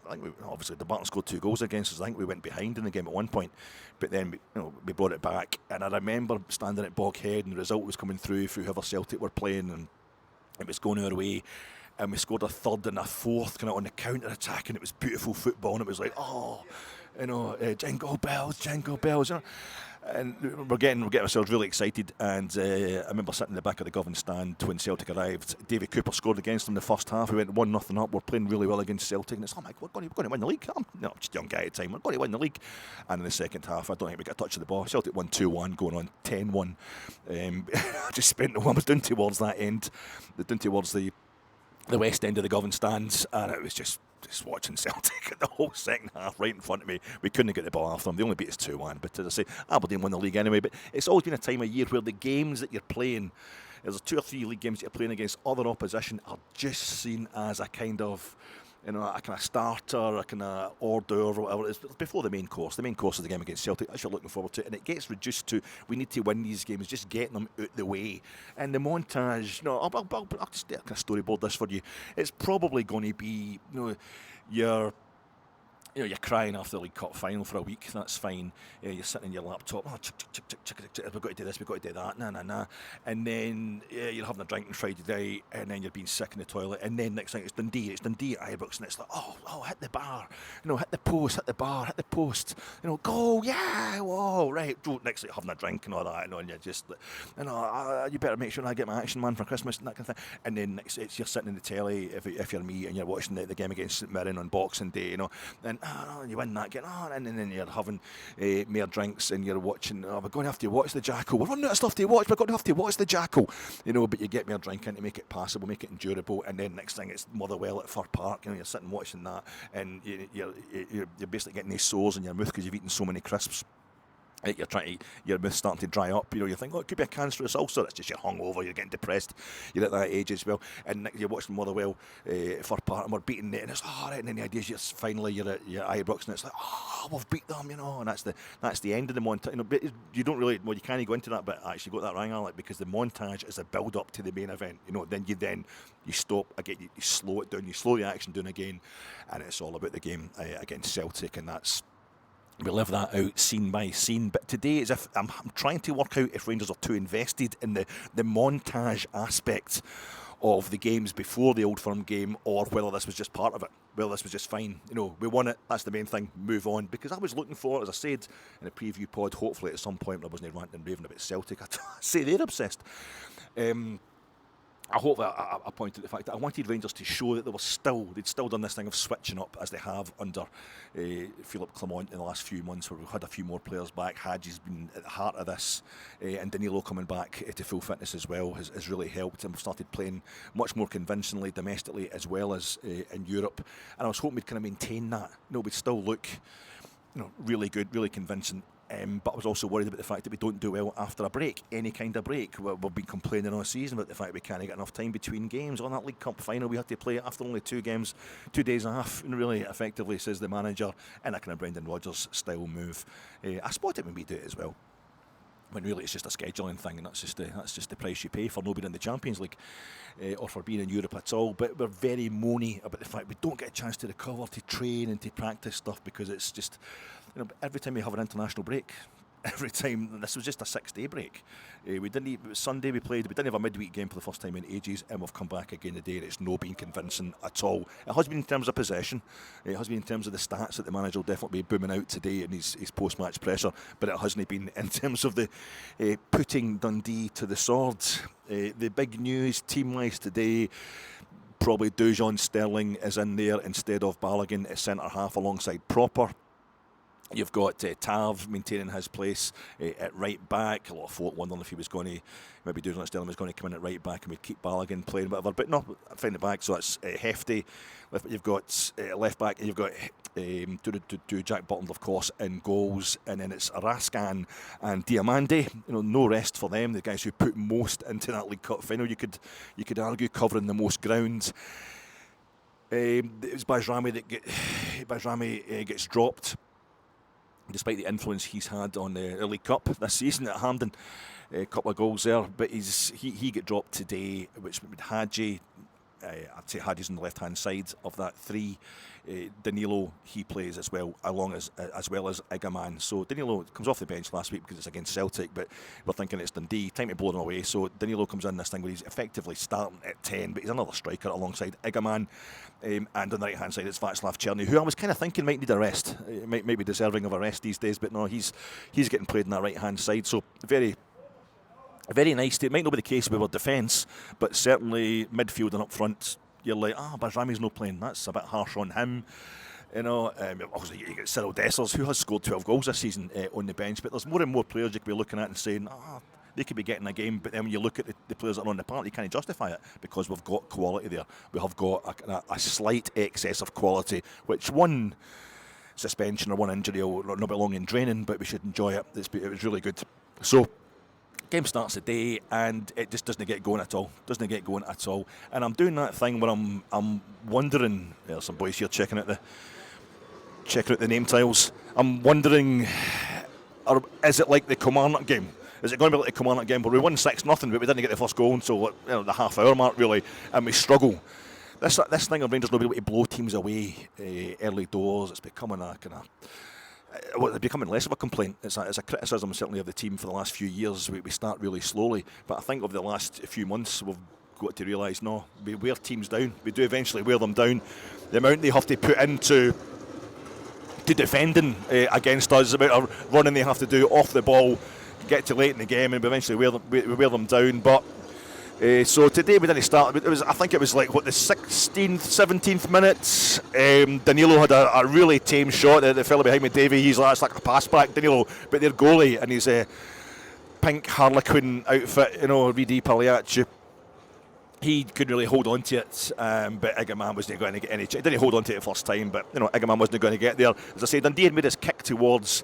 I think obviously Dumbarton scored 2 goals against us. I think we went behind in the game at one point, but then we brought it back. And I remember standing at Boghead, and the result was coming through whoever Celtic were playing, and it was going our way. And we scored a third and a fourth kind of on the counter-attack, and it was beautiful football, and it was like, jingle bells, jingle bells. And we're getting ourselves really excited. And I remember sitting in the back of the Govan stand when Celtic arrived. David Cooper scored against them in the first half. We went 1-0 up. We're playing really well against Celtic, and it's like, we're going to win the league. I'm just a young guy at the time. We're going to win the league. And in the second half, I don't think we got a touch of the ball. Celtic won 2-1, going on 10-1. I just spent I was down towards that end, down towards the west end of the Govan stands, and it was just watching Celtic the whole second half right in front of me. We couldn't get the ball after them. They only beat us 2-1, but as I say, Aberdeen won the league anyway. But it's always been a time of year where the games that you're playing, there's 2 or 3 league games that you're playing against other opposition, are just seen as a kind of, a kind of starter, a kind of hors d'oeuvre, or whatever it is, before the main course. The main course of the game against Celtic, that's what you're looking forward to, and it gets reduced to, we need to win these games, just getting them out the way. And the montage, I'll just kind of storyboard this for you. It's probably going to be, you're crying after the League Cup final for a week. That's fine. You're sitting in your laptop. We've got to do this. We've got to do that. Nah. And then you're having a drink on Friday night, and then you're being sick in the toilet. And then next thing it's Dundee. It's Dundee at Ibrox, and it's like, hit the bar. Hit the post. Hit the bar. Hit the post. Go. Yeah. Whoa. Right. Next thing you're having a drink and all that. And you're just, you better make sure I get my Action Man for Christmas and that kind of thing. And then next you're sitting in the telly if you're me, and you're watching the game against St Mirren on Boxing Day. And you win that, and then you're having more drinks, and you're watching. We're going to have to watch the Jackal. We're running out of stuff to watch. We're going to have to watch the Jackal, But you get more drinking to make it passable, make it endurable, and then next thing it's Motherwell at Fir Park. You're sitting watching that, and you're basically getting these sores in your mouth because you've eaten so many crisps. Your mouth's starting to dry up. You think, it could be a cancerous ulcer. It's just you're hungover, you're getting depressed. You're at that age as well. And you're watching Motherwell for part, and we're beating it, and it's right. And then the idea is you're at your Ibrox, and it's like, we've beat them, and that's the end of the montage. But you don't really, you can't go into that. But actually, got that right, Alec, because the montage is a build up to the main event. Then you stop again, you slow it down, you slow the action down again, and it's all about the game against Celtic, and that's. We live that out scene by scene, but today is if I'm trying to work out if Rangers are too invested in the montage aspect of the games before the Old Firm game, or whether this was just part of it. Well, this was just fine. We won it. That's the main thing. Move on. Because I was looking for, as I said in a preview pod, hopefully at some point when I wasn't ranting and raving about Celtic, I'd say they're obsessed. I hope I pointed to the fact that I wanted Rangers to show that they'd still done this thing of switching up as they have under Philip Clement in the last few months, where we've had a few more players back. Hadji's been at the heart of this, and Danilo coming back to full fitness as well has really helped, and we've started playing much more convincingly domestically as well as in Europe. And I was hoping we'd kind of maintain that. We'd still look really good, really convincing. But I was also worried about the fact that we don't do well after a break, any kind of break. We've been complaining all season about the fact we can't get enough time between games. On that League Cup final, we had to play it after only 2 games, 2 days off, and really effectively, says the manager, in a kind of Brendan Rodgers style move. I spot it when we do it as well, when really it's just a scheduling thing, and that's just the price you pay for not being in the Champions League or for being in Europe at all. But we're very moany about the fact we don't get a chance to recover, to train and to practice stuff, because it's just every time we have an international break, every time, this was just a 6-day break. We didn't. It was Sunday we played. We didn't have a midweek game for the first time in ages, and we've come back again today. And it's not been convincing at all. It has been in terms of possession. It has been in terms of the stats that the manager will definitely be booming out today in his post-match presser. But it hasn't been in terms of the putting Dundee to the sword. The big news team-wise today, probably Dujon Sterling is in there instead of Balogun at centre half alongside Proper. You've got Tav maintaining his place at right back. A lot of folk wondering if he was going to, maybe Dujon Sterling was going to come in at right back and we'd keep Balogun playing, whatever. But no, find it back. So it's Hefty. You've got left back, and you've got Jack Butland, of course, in goals. And then it's Raskan and Diamande. No rest for them. The guys who put most into that League Cup final. You could argue covering the most ground. It was Bajrami that gets dropped, despite the influence he's had on the League Cup this season at Hampden. A couple of goals there, but he get dropped today, which would Hadji. I'd say Hadji's on the left-hand side of that three. Danilo, he plays as well as Igaman. So Danilo comes off the bench last week because it's against Celtic, but we're thinking it's Dundee. Time to blow them away. So Danilo comes in this thing where he's effectively starting at 10, but he's another striker alongside Igaman. And on the right-hand side, it's Václav Černý, who I was kind of thinking might need a rest. Might be deserving of a rest these days, but no, he's getting played on that right-hand side. So very nice. It might not be the case with our defence, but certainly midfield and up front, you're like, Bajrami's not playing. That's a bit harsh on him. Obviously you get Cyril Dessers, who has scored 12 goals this season on the bench, but there's more and more players you could be looking at and saying, they could be getting a game, but then when you look at the players that are on the park, you can't justify it because we've got quality there. We have got a slight excess of quality, which one suspension or one injury will not be long in draining, but we should enjoy it. It was really good. So, game starts today and it just doesn't get going at all. And I'm doing that thing where I'm wondering. There's some boys here checking out the name tiles. I'm wondering, is it like the Kilmarnock game? Is it going to be like the Kilmarnock game where we won 6-0, but we didn't get the first goal until the half-hour mark really, and we struggle? This thing of Rangers not being able to blow teams away early doors, it's becoming it's becoming less of a complaint. It's a criticism certainly of the team for the last few years. We start really slowly, but I think over the last few months we've got to realise, no, we wear teams down. We do eventually wear them down. The amount they have to put into defending against us, the amount of running they have to do off the ball, get to late in the game, and we eventually wear them down. But so today we didn't start. I think it was like the 16th, 17th minute. Danilo had a really tame shot. The fellow behind me, Davey, it's like a pass back, Danilo, but their goalie in his pink Harlequin outfit, Ridi Pagliacci, he couldn't really hold on to it, but Igaman wasn't going to get any. He didn't hold on to it first time, but Igaman wasn't going to get there. As I say, Dundee had made his kick towards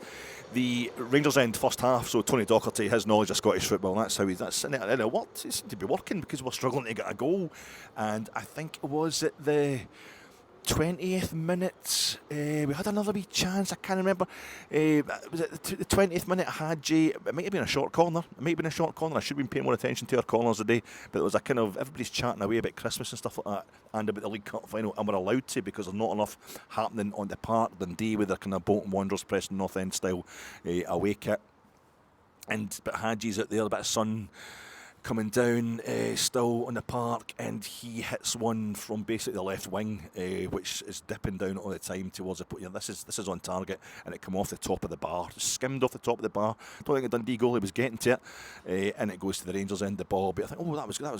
the Rangers end first half, so Tony Docherty, his knowledge of Scottish football, that's how that's and it worked. It seemed to be working because we're struggling to get a goal, and I think it was at the 20th minute we had another wee chance. I can't remember. Was it the 20th minute? Hadji. It might have been a short corner. I should have been paying more attention to our corners today, but it was a kind of everybody's chatting away about Christmas and stuff like that, and about the League Cup final, and we're allowed to because there's not enough happening on the park. Dundee with their kind of Bolton Wanderers Preston North End style away kit, but Hadji's out there, a bit of sun coming down still on the park, and he hits one from basically the left wing, which is dipping down all the time towards the. This is on target, and it come off the top of the bar, skimmed off the top of the bar. Don't think the Dundee goalie was getting to it, and it goes to the Rangers end of the ball. But I think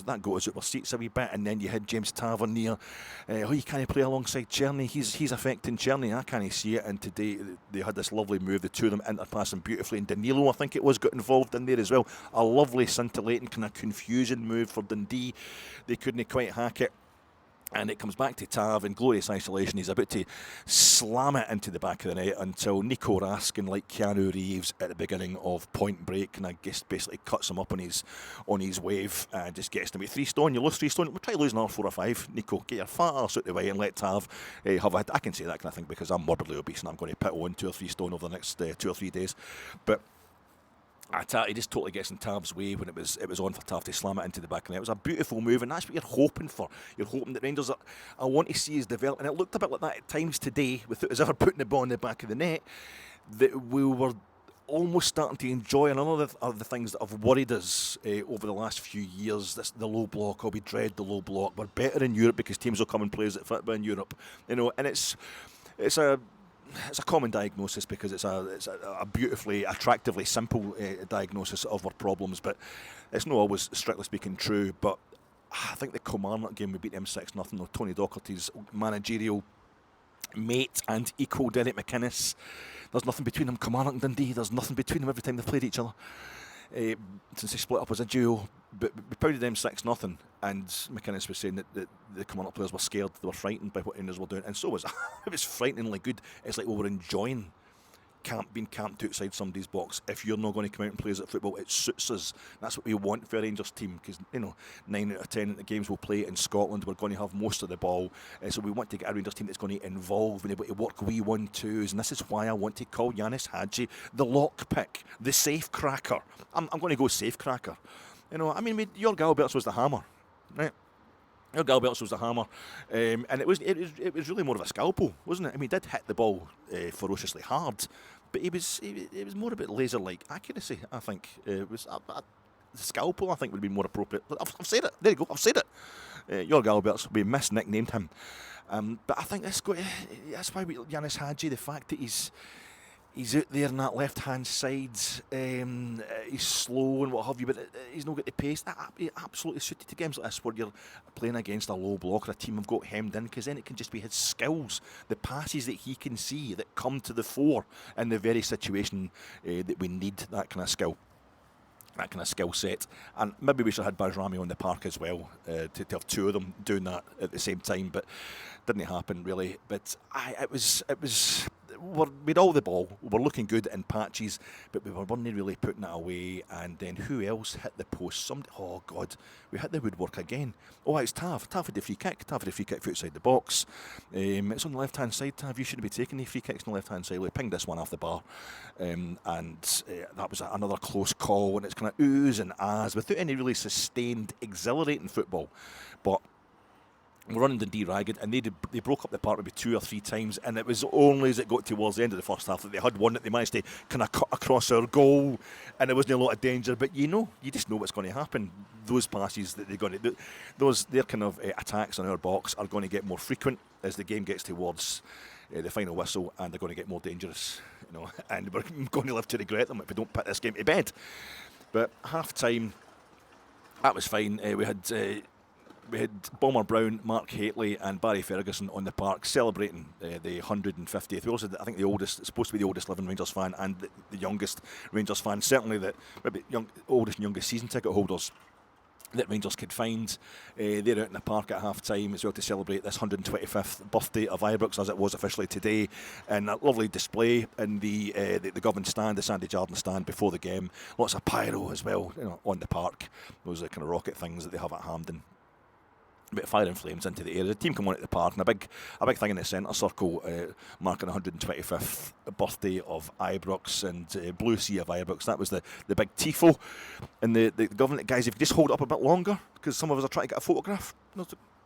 that got us out our seats a wee bit, and then you had James Tavernier. He can't play alongside Černý. He's affecting Černý. I can't see it. And today they had this lovely move. The two of them interpassing beautifully, and Danilo, I think it was, got involved in there as well. A lovely scintillating kind of confusion move for Dundee. They couldn't quite hack it, and it comes back to Tav in glorious isolation. He's about to slam it into the back of the net until Nico Raskin, like Keanu Reeves at the beginning of Point Break, and I guess basically cuts him up on his wave and just gets to me 3 stone. You lose 3 stone. We'll try losing another 4 or 5. Nico, get your fat arse out the way and let Tav have a. I can say that kind of thing because I'm morbidly obese and I'm going to put on 2 or 3 stone over the next 2 or 3 days, but he just totally gets in Tav's way when it was on for Tav to slam it into the back of the net. It was a beautiful move, and that's what you're hoping for. You're hoping that Rangers I want to see is develop, and it looked a bit like that at times today without us ever putting the ball in the back of the net. that we were almost starting to enjoy, and another of the things that have worried us over the last few years, the low block. We dread the low block. We're better in Europe because teams will come and play us at football in Europe, and it's a common diagnosis because it's a beautifully, attractively simple diagnosis of our problems, but it's not always, strictly speaking, true. But I think the Kilmarnock game, we beat them 6-0. Tony Docherty's managerial mate and equal Derek McInnes. There's nothing between them. Kilmarnock and Dundee, there's nothing between them every time they've played each other since they split up as a duo. But we pounded them 6-0, and McInnes was saying that the Kilmarnock players were scared, they were frightened by what Rangers were doing, and so was it was frighteningly good. It's like we were enjoying being camped outside somebody's box. If you're not going to come out and play us at football, it suits us. That's what we want for a Rangers team, because 9 out of 10 of the games we'll play in Scotland, we're going to have most of the ball, so we want to get a Rangers team that's going to involve, being able to work wee 1-2s, and this is why I want to call Yanis Hadji the lock pick, the safe cracker. I'm going to go safe cracker. Your Galberts was the hammer, right? Your Galberts was the hammer, and it was really more of a scalpel, wasn't it? I mean, he did hit the ball ferociously hard, but it was more about laser-like accuracy. I think it was a scalpel. I think would be more appropriate. I've said it. There you go. I've said it. Your Galberts, we misnicknamed him, but I think that's why Yanis Hadji, the fact that he's out there on that left-hand side, he's slow and what have you, but he's not got the pace. That absolutely suited to games like this where you're playing against a low block or a team have got hemmed in, because then it can just be his skills, the passes that he can see that come to the fore in the very situation that we need that kind of skill. That kind of skill set, and maybe we should have had Bajrami on the park as well to have two of them doing that at the same time, but didn't happen really. But we had all the ball, we were looking good in patches, but we weren't really putting it away. And then who else hit the post? Oh God, we hit the woodwork again. Oh, it's Tav. Tav had the free kick. Tav had the free kick from outside the box. It's on the left hand side. Tav, you shouldn't be taking the free kicks on the left hand side. We pinged this one off the bar, and that was another close call. And it's kind of oohs and ahs without any really sustained, exhilarating football. But we're running Dundee ragged, and they broke up the park maybe 2 or 3 times, and it was only as it got towards the end of the first half that they had one that they managed to kind of cut across our goal, and there wasn't a lot of danger. But you just know what's going to happen. Those passes that they're going to do, their kind of attacks on our box are going to get more frequent as the game gets towards the final whistle, and they're going to get more dangerous, and we're going to live to regret them if we don't put this game to bed. But half time, that was fine. We had Bomber Brown, Mark Haitley and Barry Ferguson on the park celebrating the 150th. We also, I think, it's supposed to be the oldest living Rangers fan and the youngest Rangers fan, certainly the oldest and youngest season ticket holders that Rangers could find. They're out in the park at half time as well to celebrate this 125th birthday of Ibrox, as it was officially today, and a lovely display in the Govan stand, the Sandy Jardine stand before the game. Lots of pyro as well on the park. Those are the kind of rocket things that they have at Hampden. A bit of fire and flames into the air. The team come on at the park, and a big thing in the centre circle marking the 125th birthday of Ibrox and Blue Sea of Ibrox. That was the big tifo. And the government guys, if you just hold it up a bit longer, because some of us are trying to get a photograph.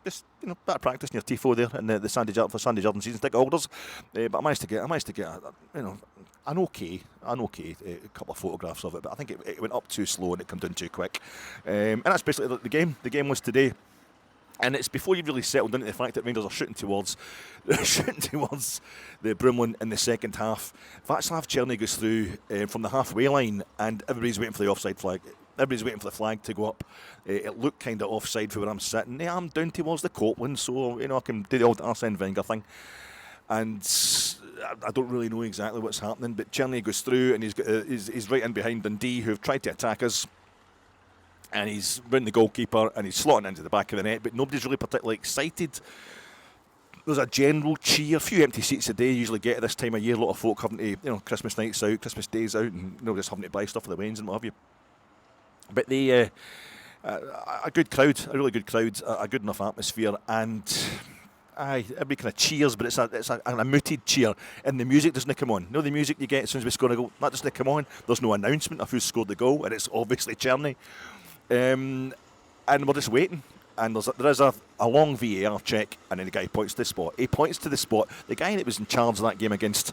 Just bit of practice in your tifo there, and the Sandy Jardine season ticket holders. But I managed to get an okay couple of photographs of it. But I think it went up too slow and it came down too quick. And that's basically the game. The game was today. And it's before you've really settled into the fact that Rangers are shooting towards the Broomloan in the second half. Václav Černý goes through from the halfway line, and everybody's waiting for the offside flag. Everybody's waiting for the flag to go up. It looked kind of offside for where I'm sitting. I'm down towards the Copeland, so I can do the old Arsene Wenger thing. And I don't really know exactly what's happening, but Černý goes through, and he's right in behind Dundee, who have tried to attack us. And he's round the goalkeeper and he's slotting into the back of the net, but nobody's really particularly excited. There's a general cheer, a few empty seats a day usually get at this time of year. A lot of folk having to, Christmas nights out, Christmas days out, and just having to buy stuff for the wains and what have you. But they, a good crowd, a really good crowd, a good enough atmosphere, and everybody kind of cheers, but it's a muted cheer, and the music doesn't come on. The music you get as soon as we score a goal, that doesn't come on. There's no announcement of who scored the goal, and it's obviously Černý. And we're just waiting, and there is a long VAR check, and then the guy points to the spot. He points to the spot. The guy that was in charge of that game against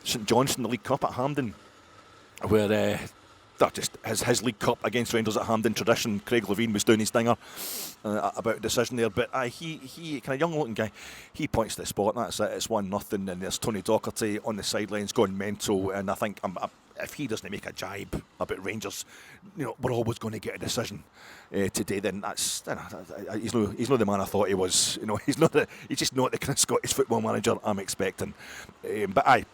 St Johnstone, the League Cup at Hampden, where that just his League Cup against Rangers at Hampden tradition. Craig Levine was doing his dinger about a decision there, but he kind of young looking guy. He points to the spot. And that's it. It's 1-0, and there's Tony Docherty on the sidelines going mental. And I think if he doesn't make a jibe about Rangers, we're always going to get a decision today. Then that's he's not the man I thought he was. He's just not the kind of Scottish football manager I'm expecting. But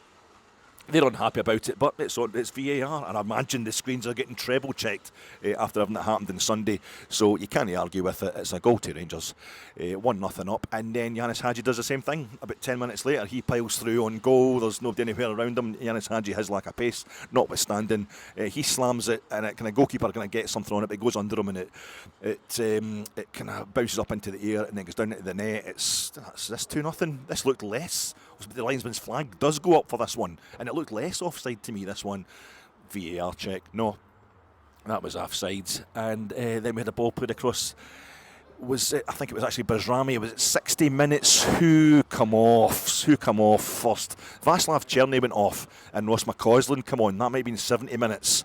they're unhappy about it, but it's VAR, and I imagine the screens are getting treble checked after having it happened on Sunday, so you can't argue with it. It's a goal to Rangers, 1-0 up, and then Yanis Hadji does the same thing. About 10 minutes later, he piles through on goal. There's nobody anywhere around him. Yanis Hadji has lack of pace, notwithstanding. He slams it, and it kind of goalkeeper kind of gets something on it, but it goes under him, and it kind of bounces up into the air and then goes down into the net. It's 2-0. This looked less. The linesman's flag does go up for this one, and it looked less offside to me, this one. VAR check, no, that was offside. And then we had a ball played across. I think it was actually Bajrami. It was at 60 minutes. Who come off first? Václav Černý went off, and Ross McCausland come on. That might have been 70 minutes.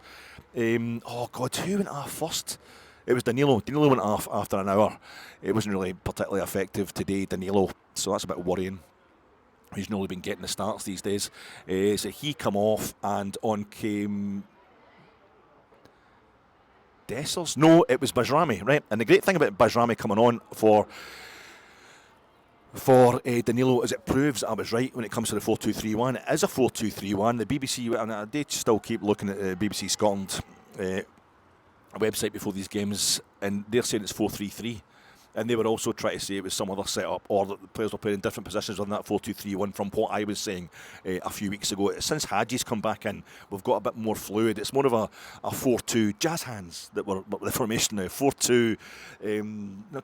Oh God, who went off first? It was Danilo. Danilo went off after an hour. It wasn't really particularly effective today, Danilo, so that's a bit worrying. He's not really been getting the starts these days. So he come off, and on came Dessers. No, it was Bajrami, right? And the great thing about Bajrami coming on for Danilo is it proves I was right when it comes to the 4-2-3-1. It is a 4-2-3-1. The BBC, and they still keep looking at the BBC Scotland website before these games, and they're saying it's 4-3-3. And they were also trying to say it was some other setup, or that the players were playing in different positions on that 4-2-3-1 from what I was saying a few weeks ago. Since Hadji's come back in, we've got a bit more fluid. It's more of a 4-2 jazz hands that were the formation now. 4-2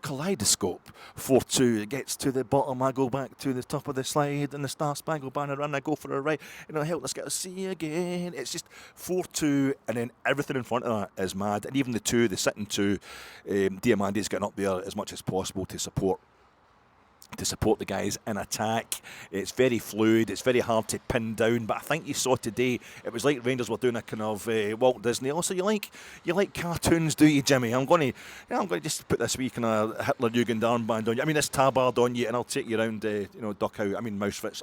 kaleidoscope. 4-2, it gets to the bottom, I go back to the top of the slide, and the Star Spangled Banner run, I go for a right. Help, let's get to see again. It's just 4-2, and then everything in front of that is mad. And even the sitting two, Diamandi's getting up there as much as possible to support the guys in attack. It's very fluid, it's very hard to pin down, but I think you saw today it was like Rangers were doing a kind of Walt Disney. Also, you like cartoons, do you, Jimmy? I'm going to just put this wee kind of Hitler Jugend armband on you. This tabard on you, and I'll take you around Duckhouse, Mousefits.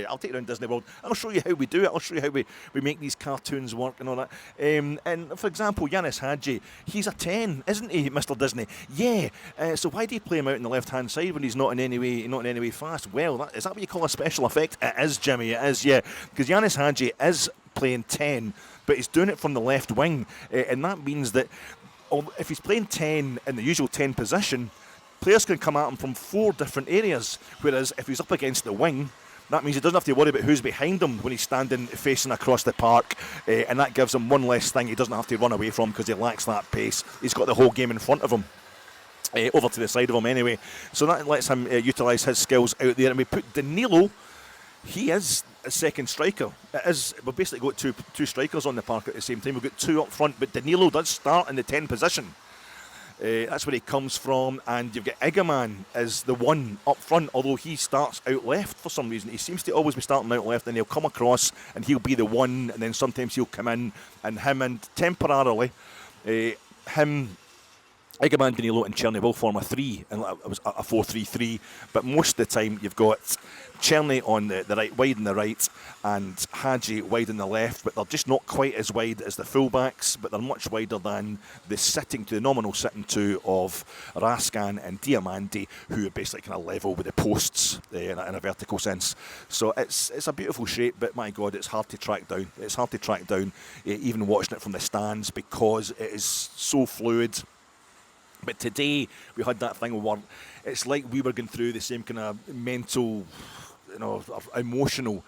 I'll take you around Disney World. I'll show you how we do it. I'll show you how we make these cartoons work and all that. And for example, Yanis Hadji, he's a 10, isn't he, Mr. Disney? Yeah. So why do you play him out on the left hand side when he's not in any way fast? Well, is that what you call a special effect? It is, Jimmy, it is, yeah. Because Yanis Hadji is playing 10, but he's doing it from the left wing. And that means that if he's playing 10 in the usual 10 position, players can come at him from 4 different areas. Whereas if he's up against the wing, that means he doesn't have to worry about who's behind him when he's standing facing across the park, and that gives him one less thing he doesn't have to run away from because he lacks that pace. He's got the whole game in front of him. Over to the side of him anyway, so that lets him utilise his skills out there. And we put Danilo, he is a second striker. We've basically got two strikers on the park at the same time. We've got 2 up front, but Danilo does start in the 10 position. That's where he comes from, and you've got Egerman as the one up front, although he starts out left for some reason. He seems to always be starting out left, and he'll come across and he'll be the one, and then sometimes he'll come in, and temporarily Egerman, Danilo and Černý will form a 3, and it was a 4-3-3, but most of the time you've got Černý on the right, wide on the right, and Hadji wide on the left, but they're just not quite as wide as the fullbacks, but they're much wider than the nominal sitting two of Raskan and Diamandi, who are basically kind of level with the posts in a vertical sense. So it's a beautiful shape, but my God, it's hard to track down. It's hard to track down, even watching it from the stands, because it is so fluid. But today we had that thing where it's like we were going through the same kind of mental, emotional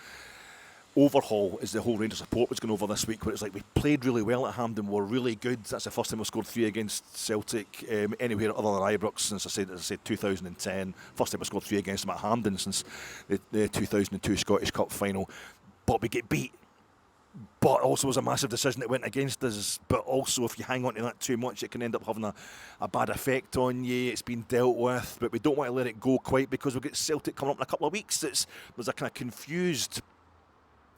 overhaul as the whole Rangers support was going over this week, where it's like we played really well at Hampden, we're really good. That's the first time we scored 3 against Celtic anywhere other than Ibrox since I said 2010. First time we scored 3 against them at Hampden since the 2002 Scottish Cup final. But we get beat. But also was a massive decision that went against us. But also, if you hang on to that too much, it can end up having a bad effect on you. It's been dealt with, but we don't want to let it go quite, because we've got Celtic coming up in a couple of weeks. There's a kind of confused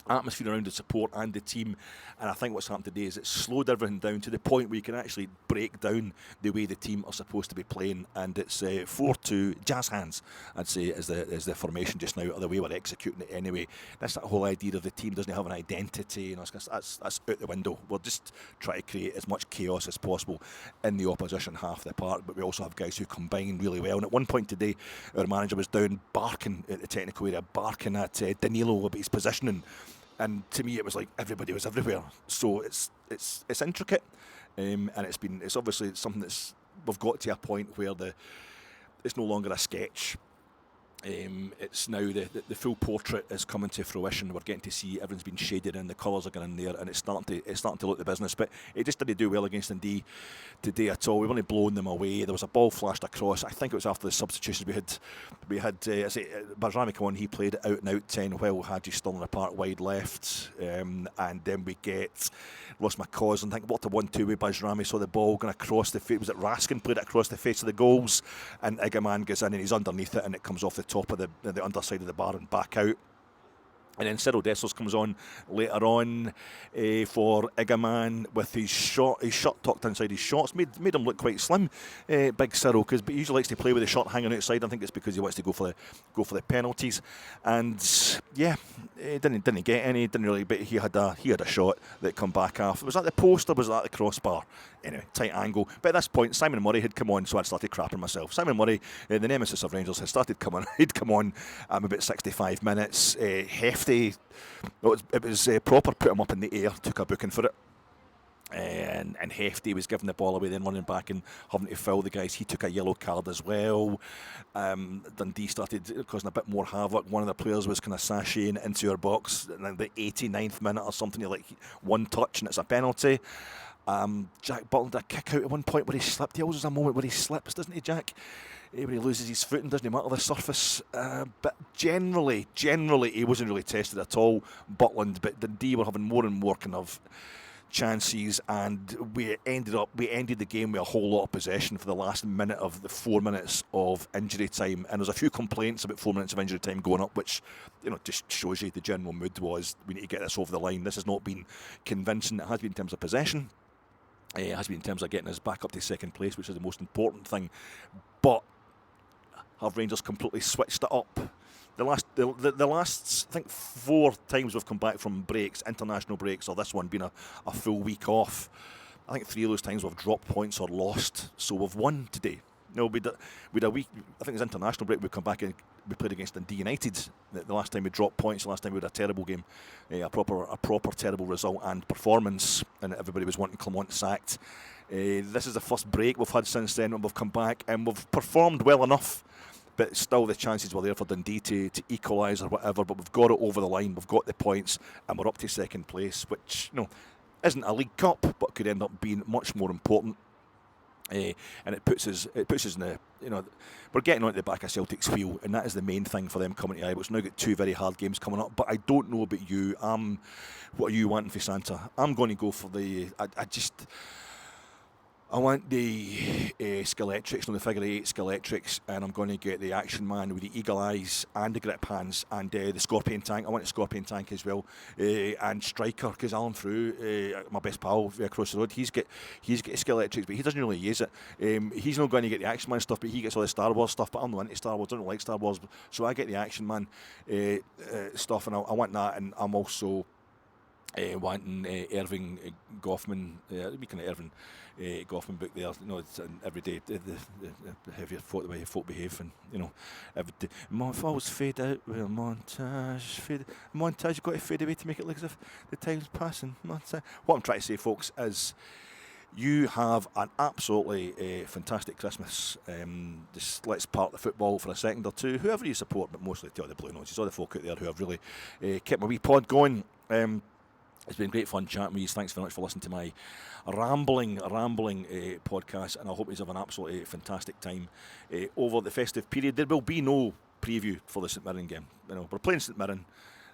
atmosphere around the support and the team, and I think what's happened today is it's slowed everything down to the point where you can actually break down the way the team are supposed to be playing, and it's 4-2 jazz hands, I'd say, is the formation just now, or the way we're executing it anyway. That's that whole idea of the team doesn't have an identity, that's out the window. We'll just try to create as much chaos as possible in the opposition half of the park, but we also have guys who combine really well, and at one point today our manager was down barking at the technical area, barking at Danilo about his positioning. And to me, it was like everybody was everywhere. So it's intricate, and it's obviously something we've got to a point where it's no longer a sketch. It's now the full portrait is coming to fruition. We're getting to see everything's been shaded in, the colours are going in there, and it's starting to look the business. But it just didn't do well against Dundee today at all. We've only blown them away. There was a ball flashed across. I think it was after the substitutions we had. Bajrami come on. He played out and out 10 while Hadji's still in the park wide left, and then we get Ross McCausland. I think what a 1-2 with Bajrami, saw the ball going across the face. Was it Raskin played it across the face of the goals, and Igaman goes in and he's underneath it, and it comes off the top of the underside of the bar and back out. And then Cyril Dessers comes on later on for Igaman with his shirt tucked inside his shorts. Made him look quite slim, big Cyril, because he usually likes to play with the shirt hanging outside. I think it's because he wants to go for the penalties. And yeah, didn't get any, didn't really. But he had a shot that come back off. Was that the post or was that the crossbar? Anyway, tight angle. But at this point, Simon Murray had come on, so I'd started crapping myself. Simon Murray, the nemesis of Rangers, had started coming. He'd come on about 65 minutes. Hefty. It was proper. Put him up in the air. Took a booking for it. And Hefty was giving the ball away, then running back and having to foul the guys. He took a yellow card as well. Dundee started causing a bit more havoc. One of the players was kind of sashaying into our box in the 89th minute or something. Like one touch and it's a penalty. Jack Butland did a kick out at one point where he slipped. He always has a moment where he slips, doesn't he, Jack? When he loses his footing, doesn't he matter the surface? But generally, he wasn't really tested at all, Butland. But Dundee were having more and more kind of chances, and we ended the game with a whole lot of possession for the last minute of the 4 minutes of injury time. And there's a few complaints about 4 minutes of injury time going up, which just shows you the general mood was we need to get this over the line. This has not been convincing. It has been in terms of possession. It has been in terms of getting us back up to second place, which is the most important thing. But have Rangers completely switched it up? The last I think 4 times we've come back from breaks, international breaks, or this one being a full week off, I think 3 of those times we've dropped points or lost. So we've won today. We'd a week. I think it's international break. We come back and we played against Dundee United. The last time we dropped points, the last time we had a terrible game, a proper terrible result and performance, and everybody was wanting Clement sacked. This is the first break we've had since then, and we've come back and we've performed well enough. But still, the chances were there for Dundee to equalise or whatever. But we've got it over the line. We've got the points, and we're up to second place, which isn't a League Cup, but could end up being much more important. And it puts us in the we're getting onto the back of Celtic's wheel, and that is the main thing for them coming to Ibrox. Now got 2 very hard games coming up, but I don't know about you. What are you wanting for Santa? I'm going to go for I want the Skeletrics, the figure 8 Skeletrics, and I'm going to get the Action Man with the eagle eyes and the grip hands and the Scorpion Tank. I want the Scorpion Tank as well, and Striker, because Alan Frew, my best pal across the road, he's got Skeletrics, but he doesn't really use it. He's not going to get the Action Man stuff, but he gets all the Star Wars stuff. But I'm not into Star Wars. I don't like Star Wars, so I get the Action Man stuff, and I want that, and I'm also wanting Irving Goffman, we kind of Irving Goffman book there. It's every day the heavier folk, the way folk behave, and every day. If I always fade out with a montage, you've got to fade away to make it look as if the time's passing. Montage. What I'm trying to say, folks, is you have an absolutely fantastic Christmas. Just let's park the football for a second or two. Whoever you support, but mostly the Blue Noses, all the folk out there who have really kept my wee pod going. It's been great fun chatting with you. Thanks very much for listening to my rambling podcast, and I hope you have an absolutely fantastic time over the festive period. There will be no preview for the St Mirren game. We're playing St Mirren.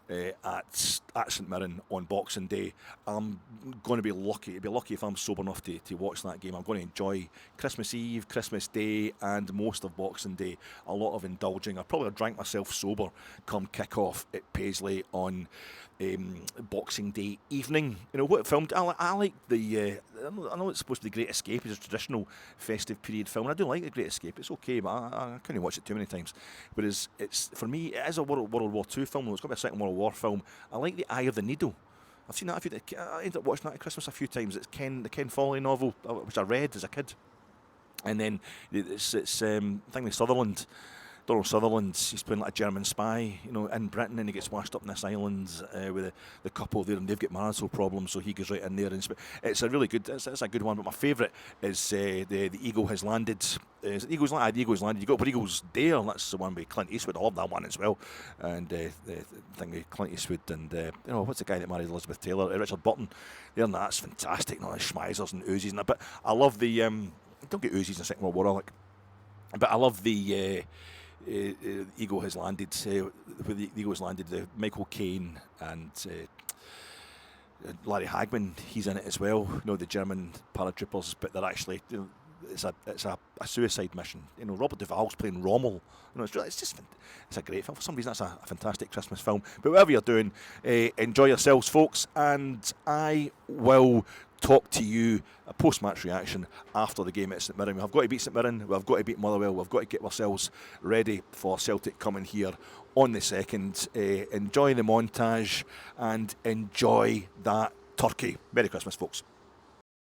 at St Mirren on Boxing Day. I'm going to be lucky. I'd be lucky if I'm sober enough to watch that game. I'm going to enjoy Christmas Eve, Christmas Day, and most of Boxing Day. A lot of indulging. I probably drank myself sober come kick-off at Paisley on Boxing Day evening. You know what film? I like the. I know it's supposed to be Great Escape. It's a traditional festive period film. And I do like the Great Escape. It's okay, but I couldn't watch it too many times. Whereas it's for me, it is a World War II film. It's got to be a Second World War film. I like The Eye of the Needle. I've seen that I ended up watching that at Christmas a few times. It's the Ken Foley novel, which I read as a kid. And then it's I think with Sutherland. Donald Sutherland, he's playing like a German spy, you know, in Britain, and he gets washed up in this island with the couple there, and they've got marital problems, so he goes right in there. And it's a really good, it's a good one. But my favourite is the Eagle Has Landed. Is it Eagle's Landed? The Eagle's Landed. You got But Eagle's Dare. That's the one with Clint Eastwood. I love that one as well. And the thing with Clint Eastwood and what's the guy that married Elizabeth Taylor? Richard Burton. There, and that's fantastic. You know, Schmeisers and Uzis and that. But I love the don't get Uzis in the Second World War, but I love the. Eagle Has Landed. With the Eagle Has Landed, Michael Caine and Larry Hagman, he's in it as well. You know, the German paratroopers, but they're actually, you know, it's a suicide mission. You know, Robert Duvall's playing Rommel. You know, it's a great film. For some reason, that's a fantastic Christmas film. But whatever you're doing, enjoy yourselves, folks, and I will talk to you a post-match reaction after the game at St Mirren. We've got to beat St Mirren, we've got to beat Motherwell, we've got to get ourselves ready for Celtic coming here on the 2nd. Enjoy the montage and enjoy that turkey. Merry Christmas, folks.